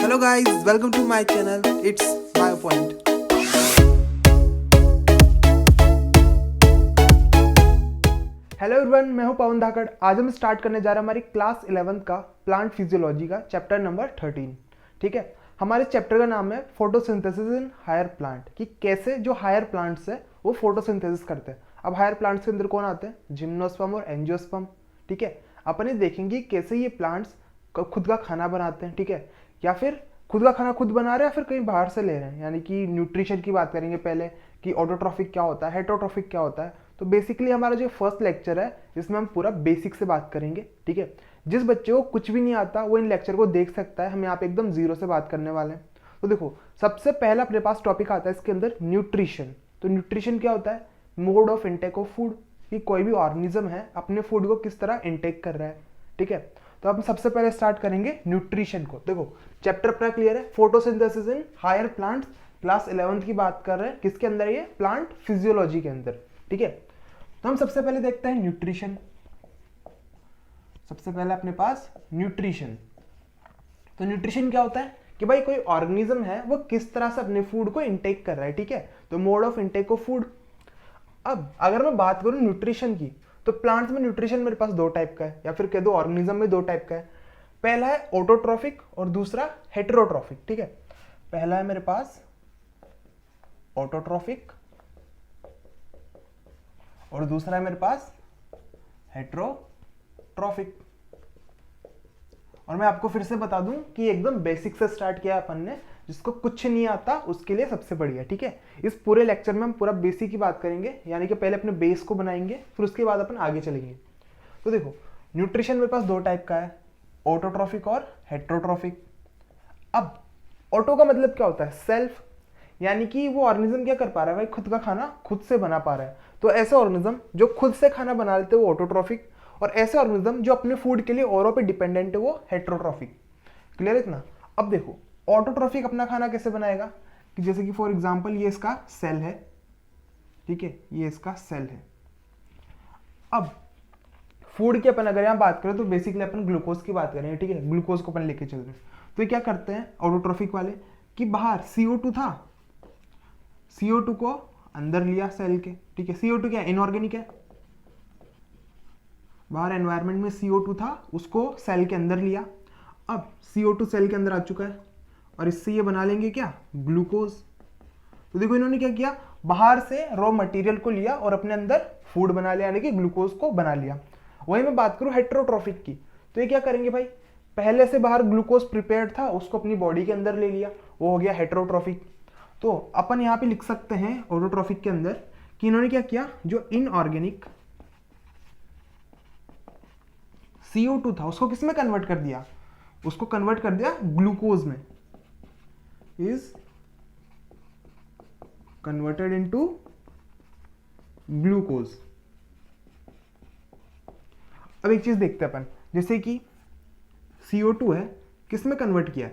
Hello guys, welcome to my channel. It's BioPoint. Hello everyone, मैं हूं पवन धाकड़। आज हम स्टार्ट करने जा रहे हैं हमारी क्लास 11th का प्लांट फिजियोलॉजी का चैप्टर नंबर 13। ठीक है, हमारे चैप्टर का नाम है फोटोसिंथेसिस इन हायर प्लांट, कि कैसे जो हायर प्लांट्स है वो फोटोसिंथेसिस करते हैं। अब हायर प्लांट्स के अंदर कौन आते हैं? जिम्नोस्पर्म और एंजियोस्पर्म। ठीक है, अपन ये देखेंगे कैसे ये प्लांट्स खुद का खाना बनाते हैं। ठीक है, या फिर खुद का खाना खुद बना रहे हैं या फिर कहीं बाहर से ले रहे हैं, यानी कि न्यूट्रिशन की बात करेंगे पहले कि ऑटोट्रॉफिक क्या होता है, हेटरोट्रॉफिक क्या होता है। तो बेसिकली हमारा जो फर्स्ट लेक्चर है जिसमें हम पूरा बेसिक से बात करेंगे। ठीक है, जिस बच्चे को कुछ भी नहीं आता वो इन लेक्चर को देख सकता है, हम यहाँ पे एकदम जीरो से बात करने वाले हैं। तो देखो, सबसे पहला अपने पास टॉपिक आता है इसके अंदर न्यूट्रिशन। तो न्यूट्रिशन क्या होता है? Mode of intake of food, कि कोई भी ऑर्गेनिज्म है अपने फूड को किस तरह इनटेक कर रहा है। ठीक है, तो हम सबसे पहले स्टार्ट करेंगे न्यूट्रिशन को। देखो, चैप्टर पूरा क्लियर है, photosynthesis in higher plants, class 11th की बात कर रहे हैं। किसके अंदर? ये प्लांट फिजियोलॉजी के अंदर। ठीक है, तो हम सबसे पहले देखते हैं न्यूट्रिशन। सबसे पहले अपने पास न्यूट्रिशन। तो न्यूट्रिशन क्या होता है कि भाई कोई ऑर्गेनिज्म है वो किस तरह से अपने फूड को इनटेक कर रहा है। ठीक है, तो mode of intake of food. अब अगर मैं बात करूं न्यूट्रिशन की, तो प्लांट्स में न्यूट्रिशन मेरे पास दो टाइप का है, या फिर कह दो ऑर्गेनिज्म में दो टाइप का है। पहला है ऑटोट्रॉफिक और दूसरा हेटेरोट्रॉफिक। ठीक है, पहला है मेरे पास ऑटोट्रॉफिक और दूसरा है मेरे पास हेटेरोट्रॉफिक। और मैं आपको फिर से बता दूं कि एकदम बेसिक से स्टार्ट किया अपन ने, जिसको कुछ नहीं आता उसके लिए सबसे बढ़िया। ठीक है, इस पूरे लेक्चर में हम पूरा बेसिक की बात करेंगे, यानी कि पहले अपने बेस को बनाएंगे फिर उसके बाद अपन आगे चलेंगे। तो देखो, न्यूट्रिशन मेरे पास दो टाइप का है, ऑटोट्रॉफिक और हेटेरोट्रॉफिक। अब ऑटो का मतलब क्या होता है? सेल्फ, यानी कि वो ऑर्गेनिज्म क्या कर पा रहा है भाई, खुद का खाना खुद से बना पा रहा है। तो ऐसे ऑर्गेनिज्म जो खुद से खाना बना लेते हैं वो ऑटोट्रॉफिक, और ऐसे ऑर्गेनिज्म जो अपने फूड के लिए औरों पे डिपेंडेंट है वो हेटेरोट्रॉफिक। क्लियर है इतना? अब देखो, ऑटोट्रॉफिक अपना खाना कैसे बनाएगा, कि जैसे कि फॉर एग्जांपल ये इसका सेल है। ठीक है, ये इसका सेल है। अब फूड की अपन अगर यहाँ बात करें तो बेसिकली अपन ग्लूकोज की बात करेंगे। ठीक है, ग्लूकोज को अपन लेके चल रहे हैं। तो ये क्या करते हैं ऑटोट्रॉफिक वाले, कि बाहर CO2 था, CO2 को अंदर लिया सेल के। ठीक है, CO2 क्या है? इनऑर्गेनिक है। बाहर एनवायरनमेंट में CO2 था, उसको सेल के अंदर लिया। अब CO2 सेल के अंदर आ चुका है और इससे ये बना लेंगे क्या? ग्लूकोज। तो देखो, इन्होंने क्या किया, बाहर से रॉ मटेरियल को लिया और अपने अंदर फूड बना लिया, यानी कि ग्लूकोज को बना लिया। वही मैं बात करूं हेटेरोट्रॉफिक की, तो ये क्या करेंगे भाई, पहले से बाहर ग्लूकोज प्रिपेयर्ड था, उसको अपनी बॉडी के अंदर ले लिया, वो हो गया हेटेरोट्रॉफिक। तो अपन यहाँ पे लिख सकते हैं ऑटोट्रॉफिक के अंदर कि इन्होंने क्या किया, जो इनऑर्गेनिक CO2 था उसको किस में कन्वर्ट कर दिया? उसको कन्वर्ट कर दिया ग्लूकोज में, इज कन्वर्टेड इनटू ग्लूकोज। अब एक चीज देखते हैं अपन, जैसे कि CO2 है, किस में कन्वर्ट किया?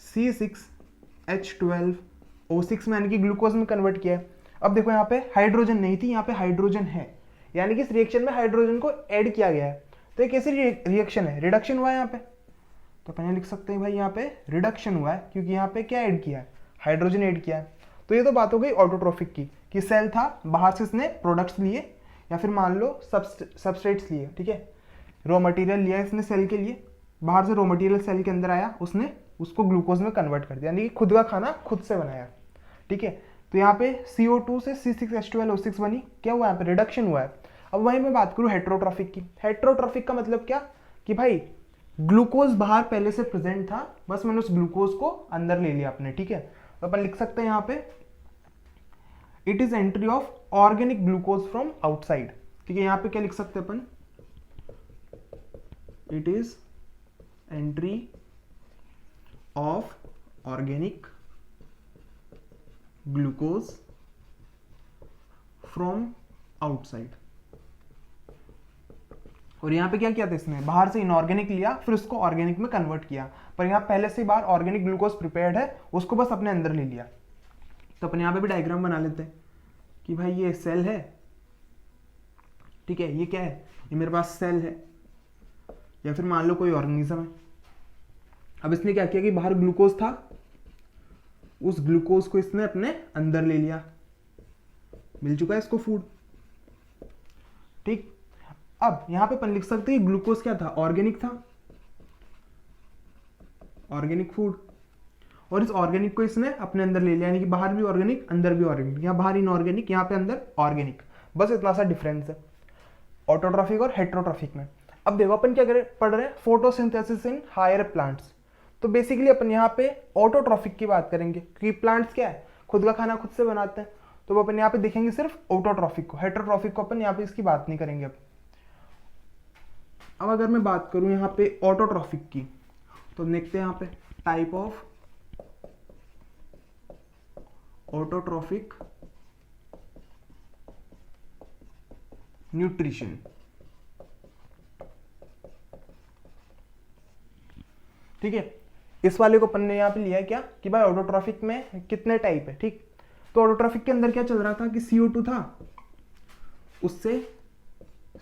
C6H12O6 में, यानी कि ग्लूकोज में कन्वर्ट किया है। अब देखो, यहाँ पे हाइड्रोजन नहीं थी, यहाँ पे हाइड्रोजन है, यानी कि इस रिएक्शन में हाइड्रोजन को ऐड किया गया है। तो ये कैसी रिएक्शन है? रिडक्शन हुआ है यहाँ पे। तो अपन लिख सकते हैं भाई यहाँ पे रिडक्शन हुआ है, क्योंकि यहाँ पे क्या ऐड किया है? हाइड्रोजन ऐड किया है। तो ये तो बात हो गई ऑटोट्रॉफिक की, कि सेल था, बाहर से इसने प्रोडक्ट्स लिए या फिर मान लो सबस्ट्रेट्स लिए। ठीक है, रॉ मटेरियल लिया इसने सेल के लिए, बाहर से रॉ मटेरियल सेल के अंदर आया, उसने उसको ग्लूकोज में कन्वर्ट कर दिया, यानी कि खुद का खाना खुद से बनाया। ठीक है, तो यहाँ पे CO2 से C6H12O6 बनी, क्या हुआ यहाँ पे? रिडक्शन हुआ है। अब वहीं मैं बात करूँ हेटेरोट्रॉफिक की। हेटेरोट्रॉफिक का मतलब क्या, कि भाई ग्लूकोज बाहर पहले से प्रेजेंट था, बस मैंने उस ग्लूकोज को अंदर ले लिया अपने। ठीक है, तो अपन लिख सकते हैं यहाँ पे it is entry of organic glucose from outside. ठीक है, यहाँ पे क्या लिख सकते हैं अपन, it is entry of organic glucose from outside. और यहाँ पे क्या किया था इसने? बाहर से इनऑर्गेनिक लिया, फिर उसको ऑर्गेनिक में कन्वर्ट किया, पर यहाँ पहले से बाहर ऑर्गेनिक ग्लूकोज प्रिपेयर्ड है, उसको बस अपने अंदर ले लिया। तो अपन यहाँ पे भी डायग्राम बना लेते हैं कि भाई ये सेल है। ठीक है, ये क्या है? ये मेरे पास सेल है, या फिर मान लो कोई ऑर्गेनिज्म है। अब इसने क्या किया कि बाहर ग्लूकोज था, उस ग्लूकोज को इसने अपने अंदर ले लिया, मिल चुका है इसको फूड। ठीक, अब यहां पे अपन लिख सकते हैं ग्लूकोज क्या था, ऑर्गेनिक था, ऑर्गेनिक फूड, और इस ऑर्गेनिक को इसने अपने अंदर ले लिया, यानी कि बाहर भी ऑर्गेनिक अंदर भी ऑर्गेनिक, यहाँ बाहर इनऑर्गेनिक यहाँ पे अंदर ऑर्गेनिक, बस इतना सा डिफरेंस है ऑटोट्रॉफिक और हेट्रोट्रॉफिक में। अब देखो अपन क्या करें, पढ़ रहे हैं फोटोसिंथेसिस इन हायर प्लांट्स, तो बेसिकली अपन यहाँ पे ऑटोट्रॉफिक की बात करेंगे क्योंकि प्लांट्स क्या है, खुद का खाना खुद से बनाते हैं, तो वो अपन यहाँ पे देखेंगे सिर्फ ऑटोट्रॉफिक को, हेट्रोट्रॉफिक को अपन यहाँ पे इसकी बात नहीं करेंगे। अब अगर मैं बात करूँ यहाँ पे ऑटोट्रॉफिक की, तो देखते हैं यहाँ पे टाइप ऑफ ऑटोट्रॉफिक न्यूट्रिशन। ठीक है, इस वाले को अपन ने यहाँ पे लिया है क्या कि भाई ऑटोट्रॉफिक में कितने टाइप है। ठीक, तो ऑटोट्रॉफिक के अंदर क्या चल रहा था कि CO2 था, उससे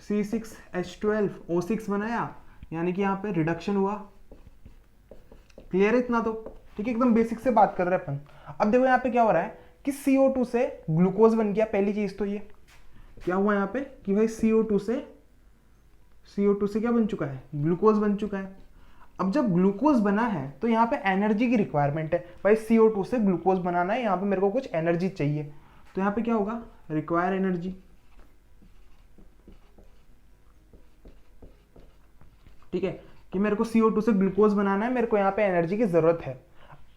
C6H12O6 बनाया, यानी कि यहाँ पे रिडक्शन हुआ। क्लियर है इतना तो? ठीक है, एकदम बेसिक से बात कर रहे हैं अपन। अब देखो यहाँ पे क्या हो रहा है कि CO2 से ग्लूकोज बन गया, पहली चीज तो ये क्या हुआ यहाँ पे कि भाई CO2 से क्या बन चुका है, ग्लूकोज बन चुका है। अब जब ग्लूकोज बना है तो यहाँ पे एनर्जी की रिक्वायरमेंट है, भाई CO2 से ग्लूकोज बनाना है, यहाँ पे मेरे को कुछ एनर्जी चाहिए, तो यहाँ पे क्या होगा, रिक्वायर एनर्जी। ठीक है, कि मेरे को CO2 से ग्लूकोज बनाना है, मेरे को यहाँ पे एनर्जी की जरूरत है।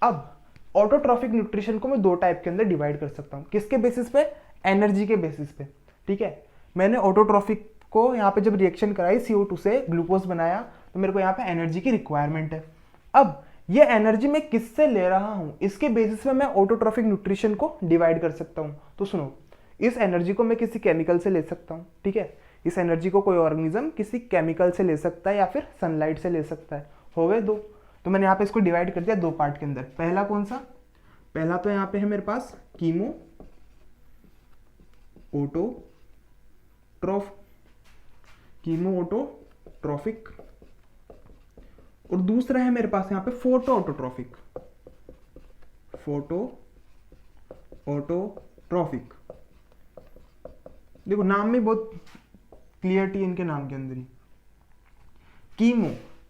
अब ऑटोट्रॉफिक न्यूट्रिशन को मैं दो टाइप के अंदर डिवाइड कर सकता हूँ, किसके बेसिस पे, एनर्जी के बेसिस पे। ठीक है, मैंने ऑटोट्रॉफिक को यहाँ पे जब रिएक्शन कराई, CO2 से ग्लूकोज बनाया, तो मेरे को यहाँ पे एनर्जी की रिक्वायरमेंट है। अब ये एनर्जी मैं किससे ले रहा हूँ, इसके बेसिस पे मैं ऑटोट्रॉफिक न्यूट्रिशन को डिवाइड कर सकता हूँ। तो सुनो, इस एनर्जी को मैं किसी केमिकल से ले सकता हूँ। ठीक है, इस एनर्जी को कोई ऑर्गेनिज्म किसी केमिकल से ले सकता है या फिर सनलाइट से ले सकता है। हो गए दो, तो मैंने यहाँ पे इसको डिवाइड कर दिया दो पार्ट के अंदर। पहला कौन सा, पहला तो यहाँ पे है मेरे पास कीमो ऑटोट्रॉफिक, और दूसरा है मेरे पास यहाँ पे फोटो ऑटोट्रॉफिक। देखो नाम में बहुत क्लियरिटी इनके नाम के अंदर ही।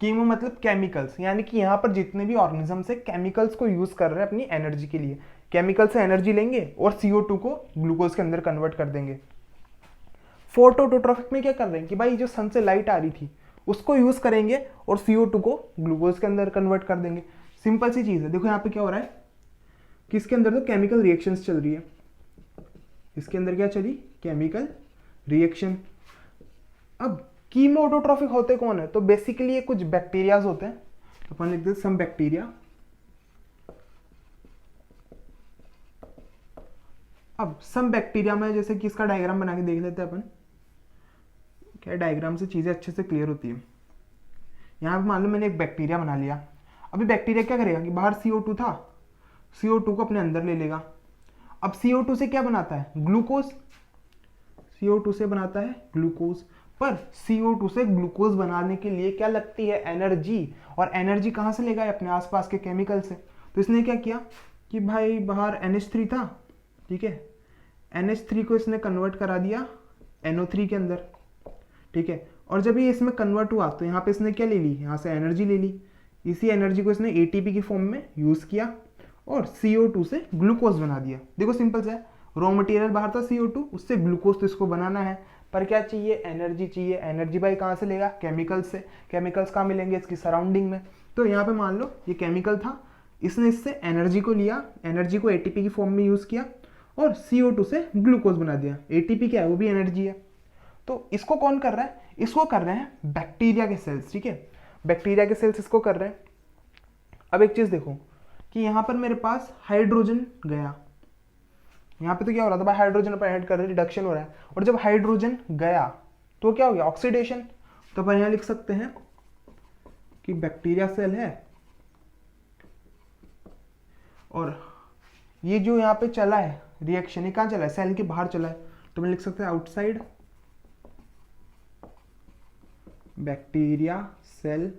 कीमो मतलब केमिकल्स, यानी कि यहाँ पर जितने भी ऑर्गेनिज्म है केमिकल्स को यूज कर रहे हैं अपनी एनर्जी के लिए, केमिकल से एनर्जी लेंगे और CO2 को ग्लूकोज के अंदर कन्वर्ट कर देंगे। फोटो ऑटोट्रॉफिक में क्या कर रहे हैं कि भाई जो सन से लाइट आ रही थी उसको यूज करेंगे और CO2 को ग्लूकोज के अंदर कन्वर्ट कर देंगे। सिंपल सी चीज है। देखो यहाँ पे क्या हो रहा है कि इसके अंदर तो केमिकल रिएक्शंस चल रही है, इसके अंदर क्या चली, केमिकल रिएक्शन। अब कीमो ऑटोट्रॉफिक होते कौन है, तो बेसिकली ये कुछ बैक्टीरियाज होते हैं, तो अपन लिखते हैं सम बैक्टीरिया। अब सम बैक्टीरिया में जैसे कि इसका डायग्राम बना के देख लेते हैं अपन, क्या डायग्राम से चीजें अच्छे से क्लियर होती है। यहाँ पे मान लो मैंने एक बैक्टीरिया बना लिया, अभी बैक्टीरिया क्या करेगा कि बाहर CO2 था, CO2 को अपने अंदर ले लेगा। अब CO2 से क्या बनाता है, ग्लूकोज, CO2 से बनाता है ग्लूकोज, पर CO2 से ग्लूकोज बनाने के लिए क्या लगती है, एनर्जी, और एनर्जी कहाँ से लेगा, अपने आसपास के केमिकल से। तो इसने क्या किया कि भाई बाहर NH3 था, ठीक है, NH3 को इसने कन्वर्ट करा दिया NO3 के अंदर, ठीक है, और जब ये इसमें कन्वर्ट हुआ तो यहाँ पे इसने क्या ले ली, यहाँ से एनर्जी ले ली, इसी एनर्जी को इसने ATP की फॉर्म में यूज किया और CO2 से ग्लूकोज बना दिया। देखो सिंपल सा है, रॉ मटेरियल बाहर था CO2, उससे ग्लूकोज तो इसको बनाना है, पर क्या चाहिए, एनर्जी चाहिए। एनर्जी भाई कहाँ से लेगा, केमिकल्स से। केमिकल्स कहाँ मिलेंगे, इसकी सराउंडिंग में। तो यहाँ पे मान लो ये केमिकल था, इसने इससे एनर्जी को लिया, एनर्जी को ATP की फॉर्म में यूज किया और CO2 से ग्लूकोज बना दिया। ATP क्या है, वो भी एनर्जी है। तो इसको कौन कर रहा है, इसको कर रहे हैं बैक्टीरिया के सेल्स, ठीक है, बैक्टीरिया के सेल्स इसको कर रहे हैं। अब एक चीज देखो कि यहाँ पर मेरे पास हाइड्रोजन गया, यहाँ पे तो क्या हो रहा था भाई, हाइड्रोजन अपन ऐड कर रहे हैं, रिडक्शन हो रहा है, और जब हाइड्रोजन गया तो क्या हो गया, ऑक्सीडेशन। तो अपन यहाँ लिख सकते हैं कि बैक्टीरिया सेल है और ये जो यहाँ पे चला है रिएक्शन, ये कहाँ चला है, सेल के बाहर चला है, तो मैं लिख सकते हैं आउटसाइड बैक्टीरिया सेल।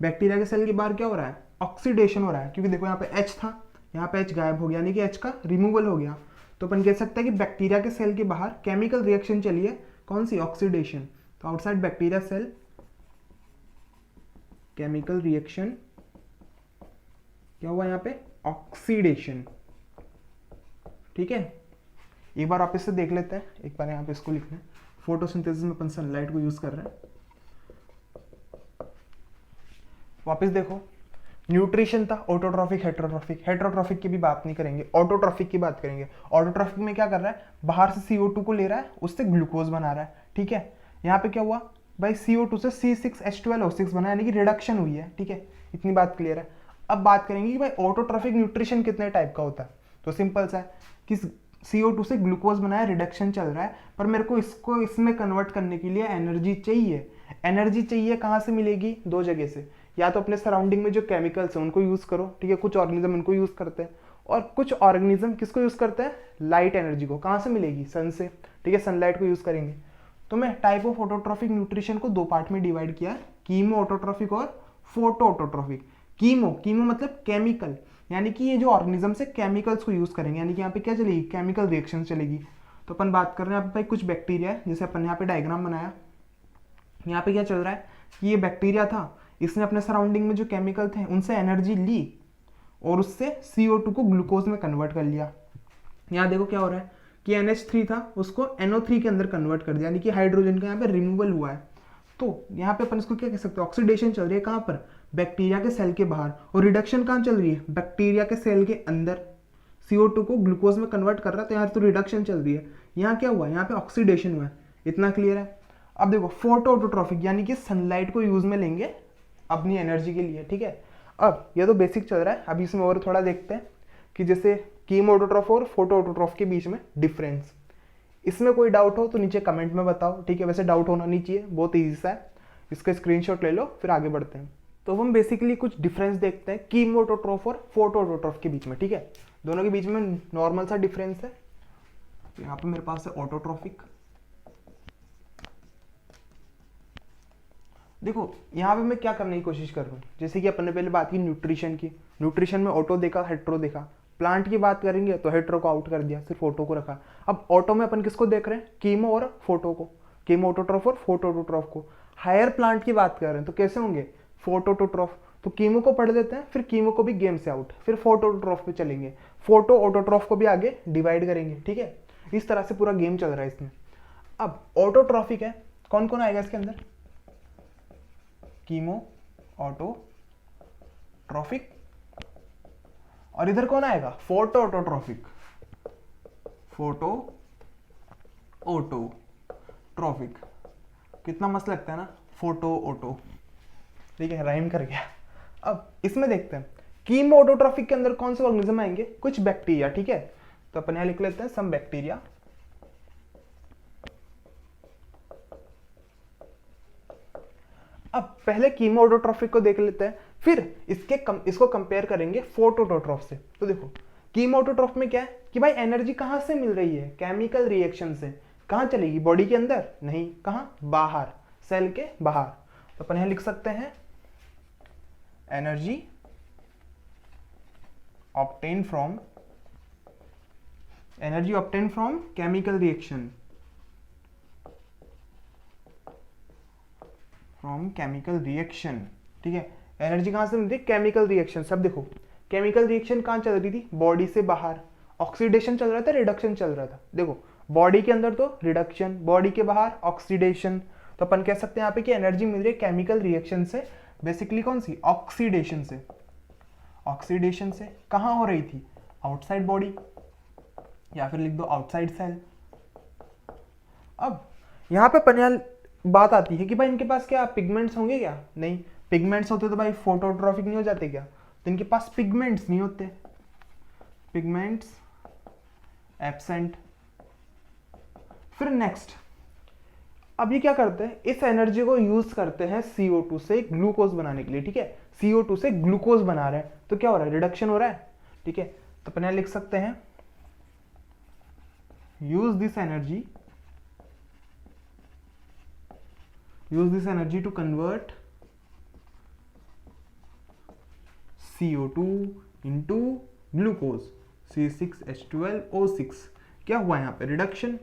बैक्टीरिया के सेल के बाहर क्या हो रहा है, ऑक्सीडेशन हो रहा है, क्योंकि देखो यहाँ पे H था, यहाँ पे H गायब हो गया, यानी कि H का रिमूवल हो गया। तो अपन कह सकते हैं कि बैक्टीरिया के सेल के बाहर केमिकल रिएक्शन चली है, कौन सी, ऑक्सीडेशन। तो outside bacteria cell chemical reaction, क्या हुआ यहाँ पे, ऑक्सीडेशन। ठीक है, एक बार वापस से देख लेते हैं, एक बार यहाँ पे इसको लिखना है, फोटोसिंथेसिस में अपन सनलाइट को यूज कर रहे हैं। वापस देखो, न्यूट्रिशन था, ऑटोट्रॉफिक, हेटेरोट्रॉफिक। हेटेरोट्रॉफिक की भी बात नहीं करेंगे, ऑटोट्रॉफिक की बात करेंगे। ऑटोट्रॉफिक में क्या कर रहा है, बाहर से CO2 को ले रहा है, उससे ग्लूकोज बना रहा है। ठीक है, यहाँ पे क्या हुआ भाई, CO2 से C6H12O6 बना, यानी कि रिडक्शन हुई है। ठीक है, इतनी बात क्लियर है। अब बात करेंगे कि भाई ऑटोट्रॉफिक न्यूट्रिशन कितने टाइप का होता है। तो सिंपल सा है कि CO2 से ग्लूकोज बनाया, रिडक्शन चल रहा है, पर मेरे को इसको इसमें कन्वर्ट करने के लिए एनर्जी चाहिए। एनर्जी चाहिए कहाँ से मिलेगी, दो जगह से, या तो अपने सराउंडिंग में जो केमिकल्स हैं उनको यूज़ करो। ठीक है, कुछ ऑर्गेनिज्म उनको यूज़ करते हैं, और कुछ ऑर्गेनिज्म किसको यूज़ करते हैं, लाइट एनर्जी को। कहाँ से मिलेगी, सन से। ठीक है, सनलाइट को यूज़ करेंगे। तो मैं टाइप ऑफ ऑटोट्रॉफिक न्यूट्रिशन को दो पार्ट में डिवाइड किया, कीमो ऑटोट्रॉफिक और फोटो ऑटोट्रॉफिक। कीमो मतलब केमिकल, यानी कि ये जो ऑर्गेनिज्म से केमिकल्स को यूज़ करेंगे, यानी कि यहाँ पे क्या चलेगी, केमिकल रिएक्शन चलेगी। तो अपन बात कर रहे हैं यहाँ पे भाई कुछ बैक्टीरिया है, जैसे अपन यहाँ पे डायग्राम बनाया, यहाँ पे क्या चल रहा है कि ये बैक्टीरिया था, इसने अपने सराउंडिंग में जो केमिकल थे उनसे एनर्जी ली और उससे CO2 को ग्लूकोज में कन्वर्ट कर लिया। यहाँ देखो क्या हो रहा है कि NH3 था, उसको NO3 के अंदर कन्वर्ट कर दिया, यानी कि हाइड्रोजन का यहाँ पे रिमूवल हुआ है। तो यहाँ पे अपन इसको क्या कह सकते हैं, ऑक्सीडेशन चल रही है, कहाँ पर, बैक्टीरिया के सेल के बाहर, और रिडक्शन कहाँ चल रही है, बैक्टीरिया के सेल के अंदर। CO2 को ग्लूकोज में कन्वर्ट कर रहा है, तो यहाँ तो रिडक्शन चल रही है। यहाँ क्या हुआ, यहाँ पे ऑक्सीडेशन हुआ है। इतना क्लियर है। अब देखो फोटो ऑटोट्रॉफिक, यानी कि सनलाइट को यूज में लेंगे अपनी एनर्जी के लिए। ठीक है, अब ये तो बेसिक चल रहा है, अभी इसमें और थोड़ा देखते हैं कि जैसे कीमो ऑटोट्रॉफ और फोटो ऑटोट्रॉफ के बीच में डिफरेंस। इसमें कोई डाउट हो तो नीचे कमेंट में बताओ। ठीक है, वैसे डाउट होना नहीं चाहिए, बहुत ईजी सा है, इसका स्क्रीनशॉट ले लो, फिर आगे बढ़ते हैं। तो हम बेसिकली कुछ डिफरेंस देखते हैं कीमो ऑटोट्रॉफ और फोटो ऑटोट्रॉफ के बीच में। ठीक है, दोनों के बीच में नॉर्मल सा डिफरेंस है। तो यहाँ पे मेरे पास है ऑटोट्रॉफिक। देखो यहाँ पे मैं क्या करने की कोशिश कर रहा हूँ, जैसे कि अपन ने पहले बात की न्यूट्रिशन की, न्यूट्रिशन में ऑटो देखा, हेट्रो देखा। प्लांट की बात करेंगे तो हेट्रो को आउट कर दिया, सिर्फ ऑटो को रखा। अब ऑटो में अपन किसको देख रहे हैं, कीमो और फोटो को, कीमो ऑटोट्रॉफ और फोटो ऑटोट्रॉफ को। हायर प्लांट की बात कर रहे हैं तो कैसे होंगे, फोटो ऑटोट्रॉफ। तो कीमो को पढ़ देते हैं, फिर कीमो को भी गेम से आउट, फिर फोटो ऑटोट्रॉफ पे चलेंगे, फोटो ऑटोट्रॉफ को भी आगे डिवाइड करेंगे। ठीक है, इस तरह से पूरा गेम चल रहा है इसमें। अब ऑटोट्रॉफिक है, कौन कौन आएगा इसके अंदर, कीमो ऑटोट्रॉफिक, और इधर कौन आएगा, फोटो ऑटोट्रॉफिक, फोटो ऑटोट्रॉफिक। कितना मस्त लगता है ना, फोटो ऑटो। ठीक है, राइम कर गया। अब इसमें देखते हैं कीमो ऑटोट्रॉफिक के अंदर कौन से ऑर्गेनिज्म आएंगे, कुछ बैक्टीरिया। ठीक है, तो अपन यहां लिख लेते हैं सम बैक्टीरिया। अब पहले कीमो ऑटोट्रॉफिक को देख लेते हैं, फिर इसको कंपेयर करेंगे फोटो ऑटोट्रॉफ से। तो देखो कीमो ऑटोट्रॉफ में क्या है कि भाई एनर्जी कहां से मिल रही है, केमिकल रिएक्शन से। कहां चलेगी, बॉडी के अंदर नहीं, कहां, बाहर, सेल के बाहर। तो अपन यहां लिख सकते हैं energy obtain from chemical reaction, from chemical reaction. ठीक है, एनर्जी कहां से मिलती है, केमिकल रिएक्शन। सब देखो केमिकल रिएक्शन कहां चल रही थी, बॉडी से बाहर। ऑक्सीडेशन चल रहा था, रिडक्शन चल रहा था। देखो बॉडी के अंदर तो रिडक्शन, बॉडी के बाहर ऑक्सीडेशन। तो अपन कह सकते हैं यहाँ पे कि एनर्जी मिल रही है केमिकल रिएक्शन से, बेसिकली कौन सी, ऑक्सीडेशन से। ऑक्सीडेशन से कहां हो रही थी, आउटसाइड बॉडी, या फिर लिख दो आउटसाइड सेल। अब यहाँ पे अपन बात आती है कि भाई इनके पास क्या पिगमेंट्स होंगे क्या, नहीं। पिगमेंट्स होते तो भाई फोटोट्रॉफिक नहीं हो जाते क्या, तो इनके पास पिगमेंट्स नहीं होते, पिगमेंट्स एब्सेंट। फिर नेक्स्ट, अब ये क्या करते हैं, इस एनर्जी को यूज करते हैं CO2 से ग्लूकोज बनाने के लिए। ठीक है, CO2 से ग्लूकोज बना रहे हैं, तो क्या हो रहा है, रिडक्शन हो रहा है। ठीक है, तो अपन यहां लिख सकते हैं use this energy to convert CO2 into glucose C6H12O6। क्या हुआ यहाँ पे? रिडक्शन।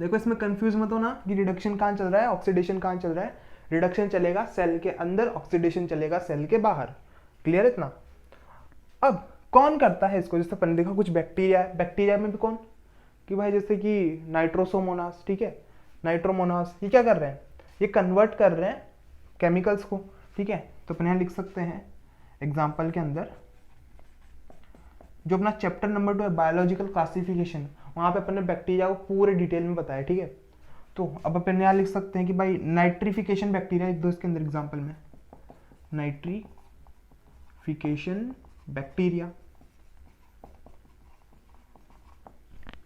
देखो इसमें कंफ्यूज मत हो ना कि रिडक्शन कहाँ चल रहा है, ऑक्सीडेशन कहाँ चल रहा है। रिडक्शन चलेगा सेल के अंदर, ऑक्सीडेशन चलेगा सेल के बाहर। क्लियर है इतना? अब कौन करता है इसको? जैसे अपन देखा कुछ बैक्टीरिया है, बैक्टीरिया में भी कौन कि भाई जैसे कि नाइट्रोसोमोनास, ठीक है, नाइट्रोमोनास, ये क्या कर रहे हैं? ये कन्वर्ट कर रहे हैं केमिकल्स को, ठीक है। तो अपन यहाँ लिख सकते हैं एग्जाम्पल के अंदर जो अपना चैप्टर नंबर 2 है बायोलॉजिकल क्लासिफिकेशन, वहाँ पे अपन ने बैक्टीरिया को पूरे डिटेल में बताया, ठीक है। तो अब अपन यहाँ लिख सकते हैं कि भाई नाइट्रिफिकेशन बैक्टीरिया एक दो इसके अंदर एग्जाम्पल में, नाइट्रिफिकेशन बैक्टीरिया,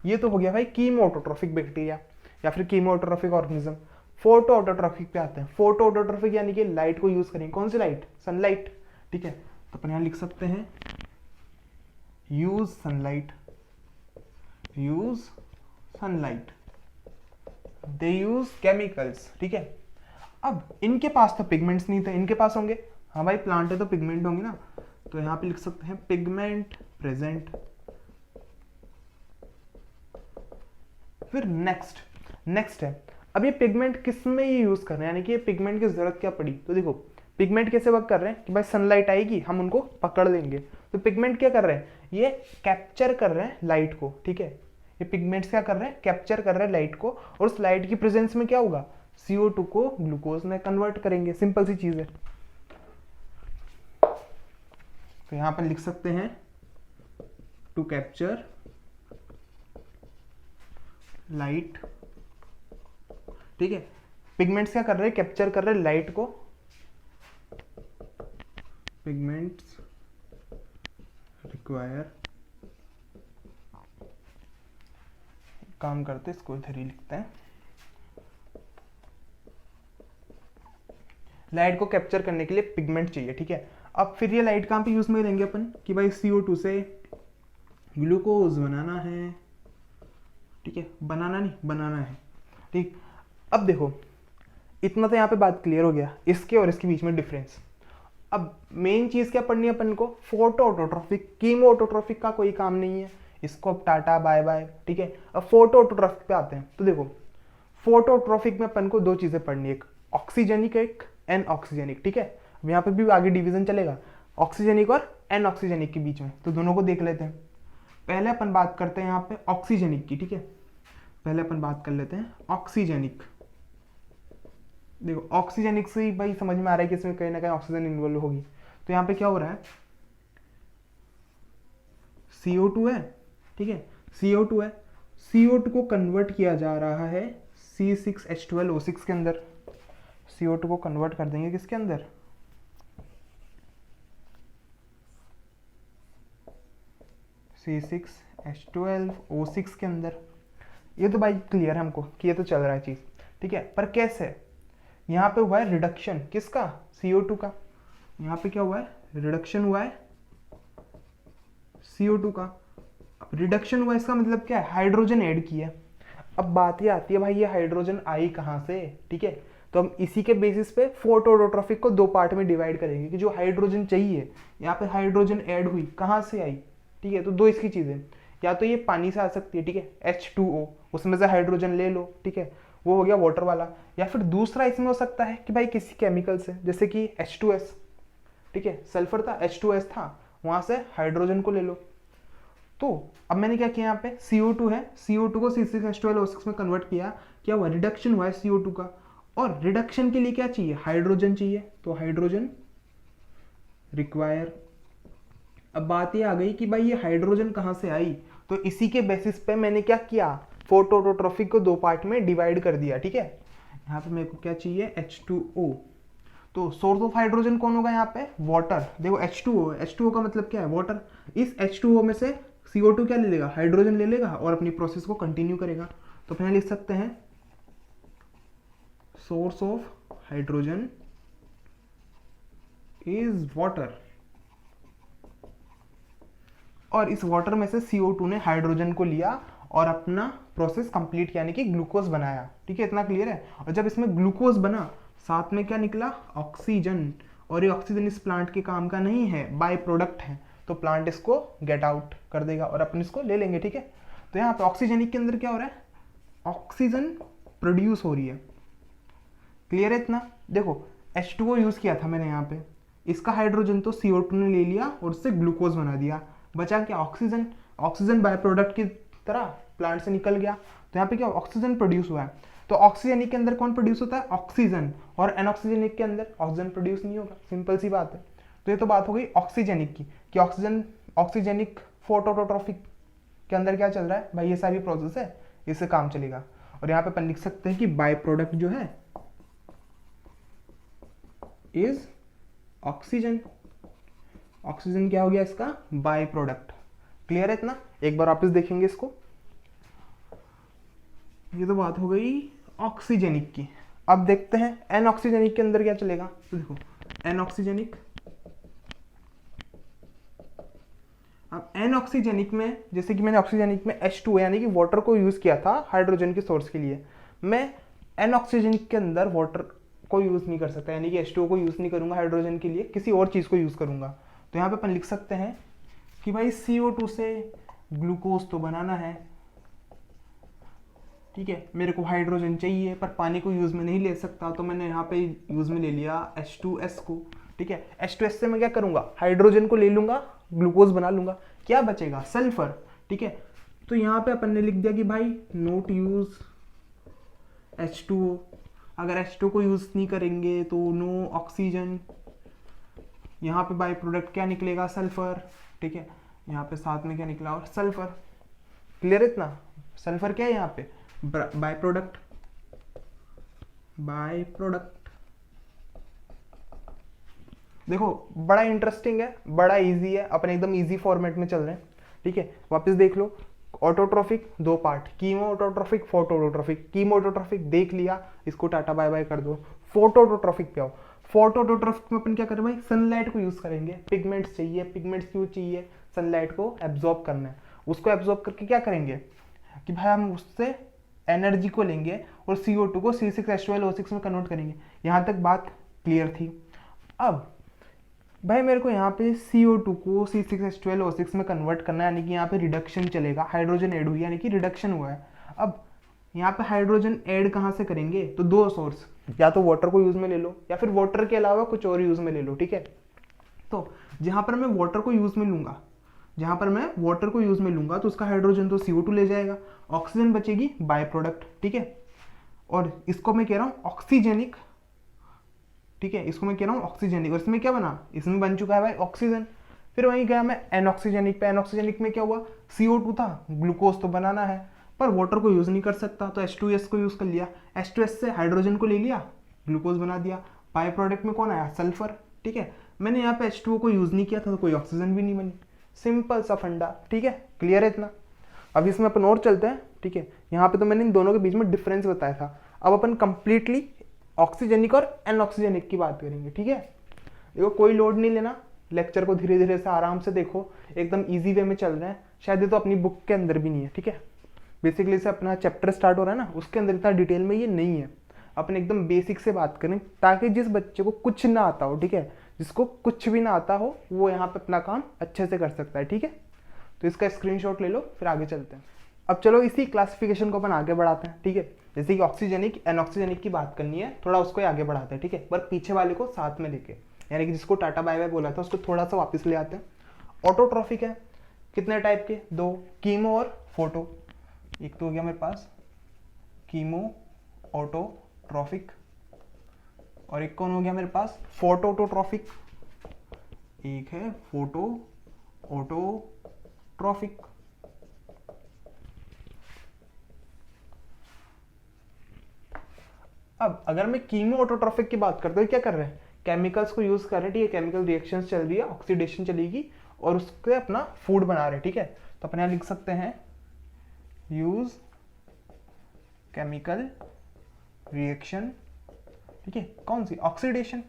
ये तो हो गया भाई कीमोऑटोट्रोफिक बैक्टीरिया या फिर कीमोऑटोट्रोफिक ऑर्गेनिज्म। फोटो ऑटोट्रोफिक पे आते हैं। फोटो ऑटोट्रोफिक यानी कि लाइट को यूज करेंगे। कौन सी लाइट? सनलाइट, ठीक है। तो अपन यहाँ लिख सकते हैं यूज सनलाइट, यूज सनलाइट, दे यूज केमिकल्स, ठीक है। अब इनके पास तो पिगमेंट्स नहीं थे, इनके पास होंगे। हाँ भाई प्लांट है तो पिगमेंट होंगे ना, तो यहाँ पे लिख सकते हैं पिगमेंट प्रेजेंट। फिर नेक्स्ट है अब ये पिगमेंट किस में ये यूज कर रहे हैं, यानी कि ये पिगमेंट की जरूरत क्या पड़ी। तो देखो पिगमेंट कैसे वर्क कर रहे हैं कि भाई सनलाइट आएगी हम उनको पकड़ लेंगे। तो पिगमेंट क्या कर रहे हैं? ये कैप्चर कर रहे हैं लाइट को, ठीक है। ये पिगमेंट्स क्या कर रहे हैं? कैप्चर कर रहे हैं लाइट को, और उस लाइट की प्रेजेंस में क्या होगा? CO2 को ग्लूकोज में कन्वर्ट करेंगे। सिंपल सी चीज है। तो यहां पर लिख सकते हैं टू कैप्चर लाइट, ठीक है। पिगमेंट्स क्या कर रहे हैं? कैप्चर कर रहे हैं लाइट को। पिगमेंट्स रिक्वायर, काम करते इसको इधर ही लिखते हैं, लाइट को कैप्चर करने के लिए पिगमेंट चाहिए, ठीक है। अब फिर ये लाइट कहाँ पे यूज में लेंगे अपन कि भाई CO2 से ग्लूकोज बनाना है, ठीक है। बनाना है, ठीक। अब देखो इतना तो यहाँ पे बात क्लियर हो गया, इसके और इसके बीच में डिफरेंस। अब मेन चीज क्या पढ़नी है अपन को? फोटो ऑटोट्रोफिक, कीमो ऑटोट्रोफिक का कोई काम नहीं है, इसको अब टाटा बाय बाय, ठीक है। अब फोटो ऑटोट्रोफिक पे आते हैं। तो देखो फोटो ऑटोट्रोफिक में अपन को दो चीजें पढ़नी है, एक ऑक्सीजेनिक, एक एनऑक्सीजेनिक, ठीक है। अब यहाँ पे भी आगे डिवीजन चलेगा ऑक्सीजेनिक और एनऑक्सीजेनिक के बीच में, तो दोनों को देख लेते हैं। पहले अपन बात करते हैं यहाँ पे ऑक्सीजेनिक की, ठीक है। पहले अपन बात कर लेते हैं ऑक्सीजेनिक। देखो ऑक्सीजेनिक से ही भाई समझ में आ रहा है कि इसमें कहीं ना कहीं ऑक्सीजन इन्वॉल्व होगी। तो यहाँ पे क्या हो रहा है? CO2 है, ठीक है, CO2 है, CO2 को कन्वर्ट किया जा रहा है C6H12O6 के अंदर। CO2 को कन्वर्ट कर देंगे किसके अंदर? C6H12O6 के अंदर। ये तो भाई क्लियर है हमको कि ये तो चल रहा है चीज, ठीक है। पर कैसे? यहाँ पे हुआ है रिडक्शन किसका? CO2 का। यहाँ पे क्या हुआ है? रिडक्शन हुआ है CO2 का। अब रिडक्शन हुआ इसका मतलब क्या है? हाइड्रोजन ऐड किया। अब बात ये आती है भाई ये हाइड्रोजन आई कहाँ से, ठीक है। तो हम इसी के बेसिस पे फोटो ऑटोट्रोफिक को दो पार्ट में डिवाइड करेंगे कि जो हाइड्रोजन चाहिए, यहाँ पे हाइड्रोजन ऐड हुई, कहाँ से आई, ठीक है। तो दो इसकी चीजें, या तो ये पानी से आ सकती है, ठीक है, H2O, उसमें से हाइड्रोजन ले लो, ठीक है, वो हो गया वाटर वाला। या फिर दूसरा इसमें हो सकता है कि भाई किसी केमिकल से, जैसे कि H2S, ठीक है, सल्फर था, H2S था, वहां से हाइड्रोजन को ले लो। तो अब मैंने क्या किया? यहाँ पे CO2 है, CO2 को C6H12O6 में कन्वर्ट किया, क्या हुआ? रिडक्शन हुआ है CO2 का। और रिडक्शन के लिए क्या चाहिए? हाइड्रोजन चाहिए, तो हाइड्रोजन रिक्वायर। अब बात ये आ गई कि भाई ये हाइड्रोजन कहाँ से आई, तो इसी के बेसिस पे मैंने क्या किया? फोटो ऑटोट्रोफिक को दो पार्ट में डिवाइड कर दिया, ठीक है। यहाँ पे मेरे को क्या चाहिए? H2O। तो सोर्स ऑफ हाइड्रोजन कौन होगा यहाँ पे? वाटर। देखो H2O, H2O का मतलब क्या है? वाटर। इस H2O में से CO2 क्या ले लेगा? हाइड्रोजन ले लेगा और अपनी प्रोसेस को कंटिन्यू करेगा। तो फिर लिख सकते हैं source of hydrogen is water. और इस वाटर में से CO2 ने हाइड्रोजन को लिया और अपना प्रोसेस कंप्लीट किया, यानी कि ग्लूकोज बनाया, ठीक है। इतना क्लियर है। और जब इसमें ग्लूकोज बना, साथ में क्या निकला? ऑक्सीजन। और ये ऑक्सीजन इस प्लांट के काम का नहीं है, बाय प्रोडक्ट है, तो प्लांट इसको गेट आउट कर देगा और अपन इसको ले लेंगे, ठीक है। तो यहाँ पे ऑक्सीजनिक के अंदर क्या हो रहा है, ऑक्सीजन प्रोड्यूस हो रही है। क्लियर है इतना। देखो H2O यूज किया था मैंने यहाँ पे, इसका हाइड्रोजन तो CO2 ने ले लिया और उससे ग्लूकोज बना दिया, बचा क्या, ऑक्सीजन। ऑक्सीजन बाय प्रोडक्ट की तरह प्लांट से निकल गया, तो यहाँ पे क्या ऑक्सीजन प्रोड्यूस हुआ है। तो ऑक्सीजनिक के अंदर कौन प्रोड्यूस होता है, ऑक्सीजन, और एनऑक्सीजनिक के अंदर ऑक्सीजन प्रोड्यूस नहीं होगा, सिंपल सी बात है। तो ये तो बात हो गई ऑक्सीजनिक की, कि ऑक्सीजन ऑक्सीजनिक फोटोट्रोफिक के अंदर क्या चल रहा है भाई, ये सारी प्रोसेस है, इससे काम चलेगा। और यहाँ पे अपन लिख सकते हैं कि बाय प्रोडक्ट जो है इज ऑक्सीजन। ऑक्सीजन क्या हो गया इसका, बाय प्रोडक्ट। क्लियर है इतना। एक बार वापस देखेंगे इसको, ये तो बात हो गई ऑक्सीजनिक की। अब देखते हैं एन ऑक्सीजनिक के अंदर क्या चलेगा। तो देखो एन ऑक्सीजनिक, अब एन ऑक्सीजनिक में जैसे कि मैंने ऑक्सीजनिक में H2 यानी कि वाटर को यूज किया था हाइड्रोजन के सोर्स के लिए, मैं एन ऑक्सीजनिक के अंदर वाटर को यूज नहीं कर सकता, यानी कि H2O को यूज नहीं करूंगा हाइड्रोजन के लिए, किसी और चीज को यूज करूंगा। तो यहाँ पे अपन लिख सकते हैं कि भाई CO2 से ग्लूकोज तो बनाना है, ठीक है, मेरे को हाइड्रोजन चाहिए पर पानी को यूज में नहीं ले सकता, तो मैंने यहाँ पे यूज में ले लिया H2S को, ठीक है। H2S से मैं क्या करूंगा, हाइड्रोजन को ले लूंगा, ग्लूकोज बना लूंगा, क्या बचेगा, सल्फर, ठीक है। तो यहाँ पे अपन ने लिख दिया कि भाई नोट यूज H2O, अगर H2 को यूज नहीं करेंगे तो नो ऑक्सीजन, यहाँ पे बाय प्रोडक्ट क्या निकलेगा, सल्फर, ठीक है। यहाँ पे साथ में क्या निकला, और सल्फर। क्लियर है इतना। सल्फर क्या है यहाँ पे, बाय प्रोडक्ट, बाय प्रोडक्ट। देखो बड़ा इंटरेस्टिंग है, बड़ा इजी है, अपन एकदम इजी फॉर्मेट में चल रहे हैं, ठीक है। वापस देख लो, ऑटोट्रोफिक दो part, chemo autotrophic, photo autotrophic. Chemo autotrophic देख लिया, इसको टाटा बाय बाय कर दो। फोटो ऑटोट्रोफिक पे आओ। फोटो ऑटोट्रोफिक में अपन क्या करें भाई, सनलाइट को यूज करेंगे, पिगमेंट्स चाहिए, पिगमेंट्स क्यों चाहिए, सनलाइट को एब्जॉर्ब करना है, उसको एब्जॉर्ब करके क्या करेंगे कि भाई हम उससे एनर्जी को लेंगे और CO2 को C6H12O6 में कन्वर्ट करेंगे। यहाँ तक बात क्लियर थी। अब भाई मेरे को यहाँ पे CO2 को C6H12O6 में कन्वर्ट करना है, यानी कि यहाँ पे रिडक्शन चलेगा, हाइड्रोजन ऐड हुई यानी कि रिडक्शन हुआ है। अब यहाँ पे हाइड्रोजन ऐड कहाँ से करेंगे, तो दो सोर्स, या तो वाटर को यूज में ले लो या फिर वाटर के अलावा कुछ और यूज में ले लो, ठीक है। तो जहाँ पर मैं वाटर को यूज में लूंगा, जहां पर मैं वाटर को यूज में लूंगा तो उसका हाइड्रोजन तो CO2 ले जाएगा, ऑक्सीजन बचेगी बाय प्रोडक्ट, ठीक है। और इसको मैं कह रहा हूं ऑक्सीजनिक, ठीक है, इसको मैं कह रहा हूं ऑक्सीजनिक, और इसमें क्या बना, इसमें बन चुका है भाई ऑक्सीजन। फिर वहीं गया मैं एनऑक्सीजनिक पे, एनऑक्सीजनिक में क्या हुआ, CO2 था, ग्लूकोज तो बनाना है पर वाटर को यूज नहीं कर सकता, तो H2S को यूज कर लिया, H2S से हाइड्रोजन को ले लिया, ग्लूकोज बना दिया, बाय प्रोडक्ट में कौन आया, सल्फर, ठीक है। मैंने यहाँ पे H2O को यूज नहीं किया था तो कोई ऑक्सीजन भी नहीं बनी, सिंपल सा फंडा, ठीक है। क्लियर है इतना। अब इसमें अपन और चलते हैं, ठीक है। यहाँ पे तो मैंने इन दोनों के बीच में डिफरेंस बताया था, अब अपन कंप्लीटली ऑक्सीजनिक और एनऑक्सीजनिक की बात करेंगे, ठीक है। देखो कोई लोड नहीं लेना, लेक्चर को धीरे धीरे से आराम से देखो, एकदम इजी वे में चल रहे हैं, शायद ये तो अपनी बुक के अंदर भी नहीं है, ठीक है। बेसिकली से अपना चैप्टर स्टार्ट हो रहा है ना, उसके अंदर इतना डिटेल में ये नहीं है, अपन एकदम बेसिक से बात करें ताकि जिस बच्चे को कुछ ना आता हो, ठीक है, जिसको कुछ भी ना आता हो वो यहाँ पे अपना काम अच्छे से कर सकता है, ठीक है। तो इसका स्क्रीनशॉट ले लो, फिर आगे चलते हैं। अब चलो इसी क्लासिफिकेशन को अपन आगे बढ़ाते हैं, ठीक है। जैसे कि ऑक्सीजनिक एनऑक्सीजनिक की बात करनी है, थोड़ा उसको आगे बढ़ाते हैं, ठीक है, पर पीछे वाले को साथ में लेके, यानी कि जिसको टाटा बाय बाय बोला था उसको थोड़ा सा वापस ले आते हैं। ऑटोट्रॉफिक है, कितने टाइप के, दो, कीमो और फोटो। एक तो हो गया मेरे पास कीमो ऑटोट्रॉफिक, और एक कौन हो गया मेरे पास, फोटो ऑटोट्रॉफिक। एक है फोटो ऑटोट्रॉफिक। अब अगर मैं कीमो ऑटोट्रॉफिक की बात करते हैं, क्या कर रहे हैं, केमिकल्स को यूज कर रहे हैं, ठीक है, केमिकल रिएक्शंस चल रही है, ऑक्सीडेशन चलेगी और उसके अपना फूड बना रहे हैं, ठीक है। तो अपन यहाँ लिख सकते हैं यूज केमिकल रिएक्शन, ठीक है, कौन सी, ऑक्सीडेशन,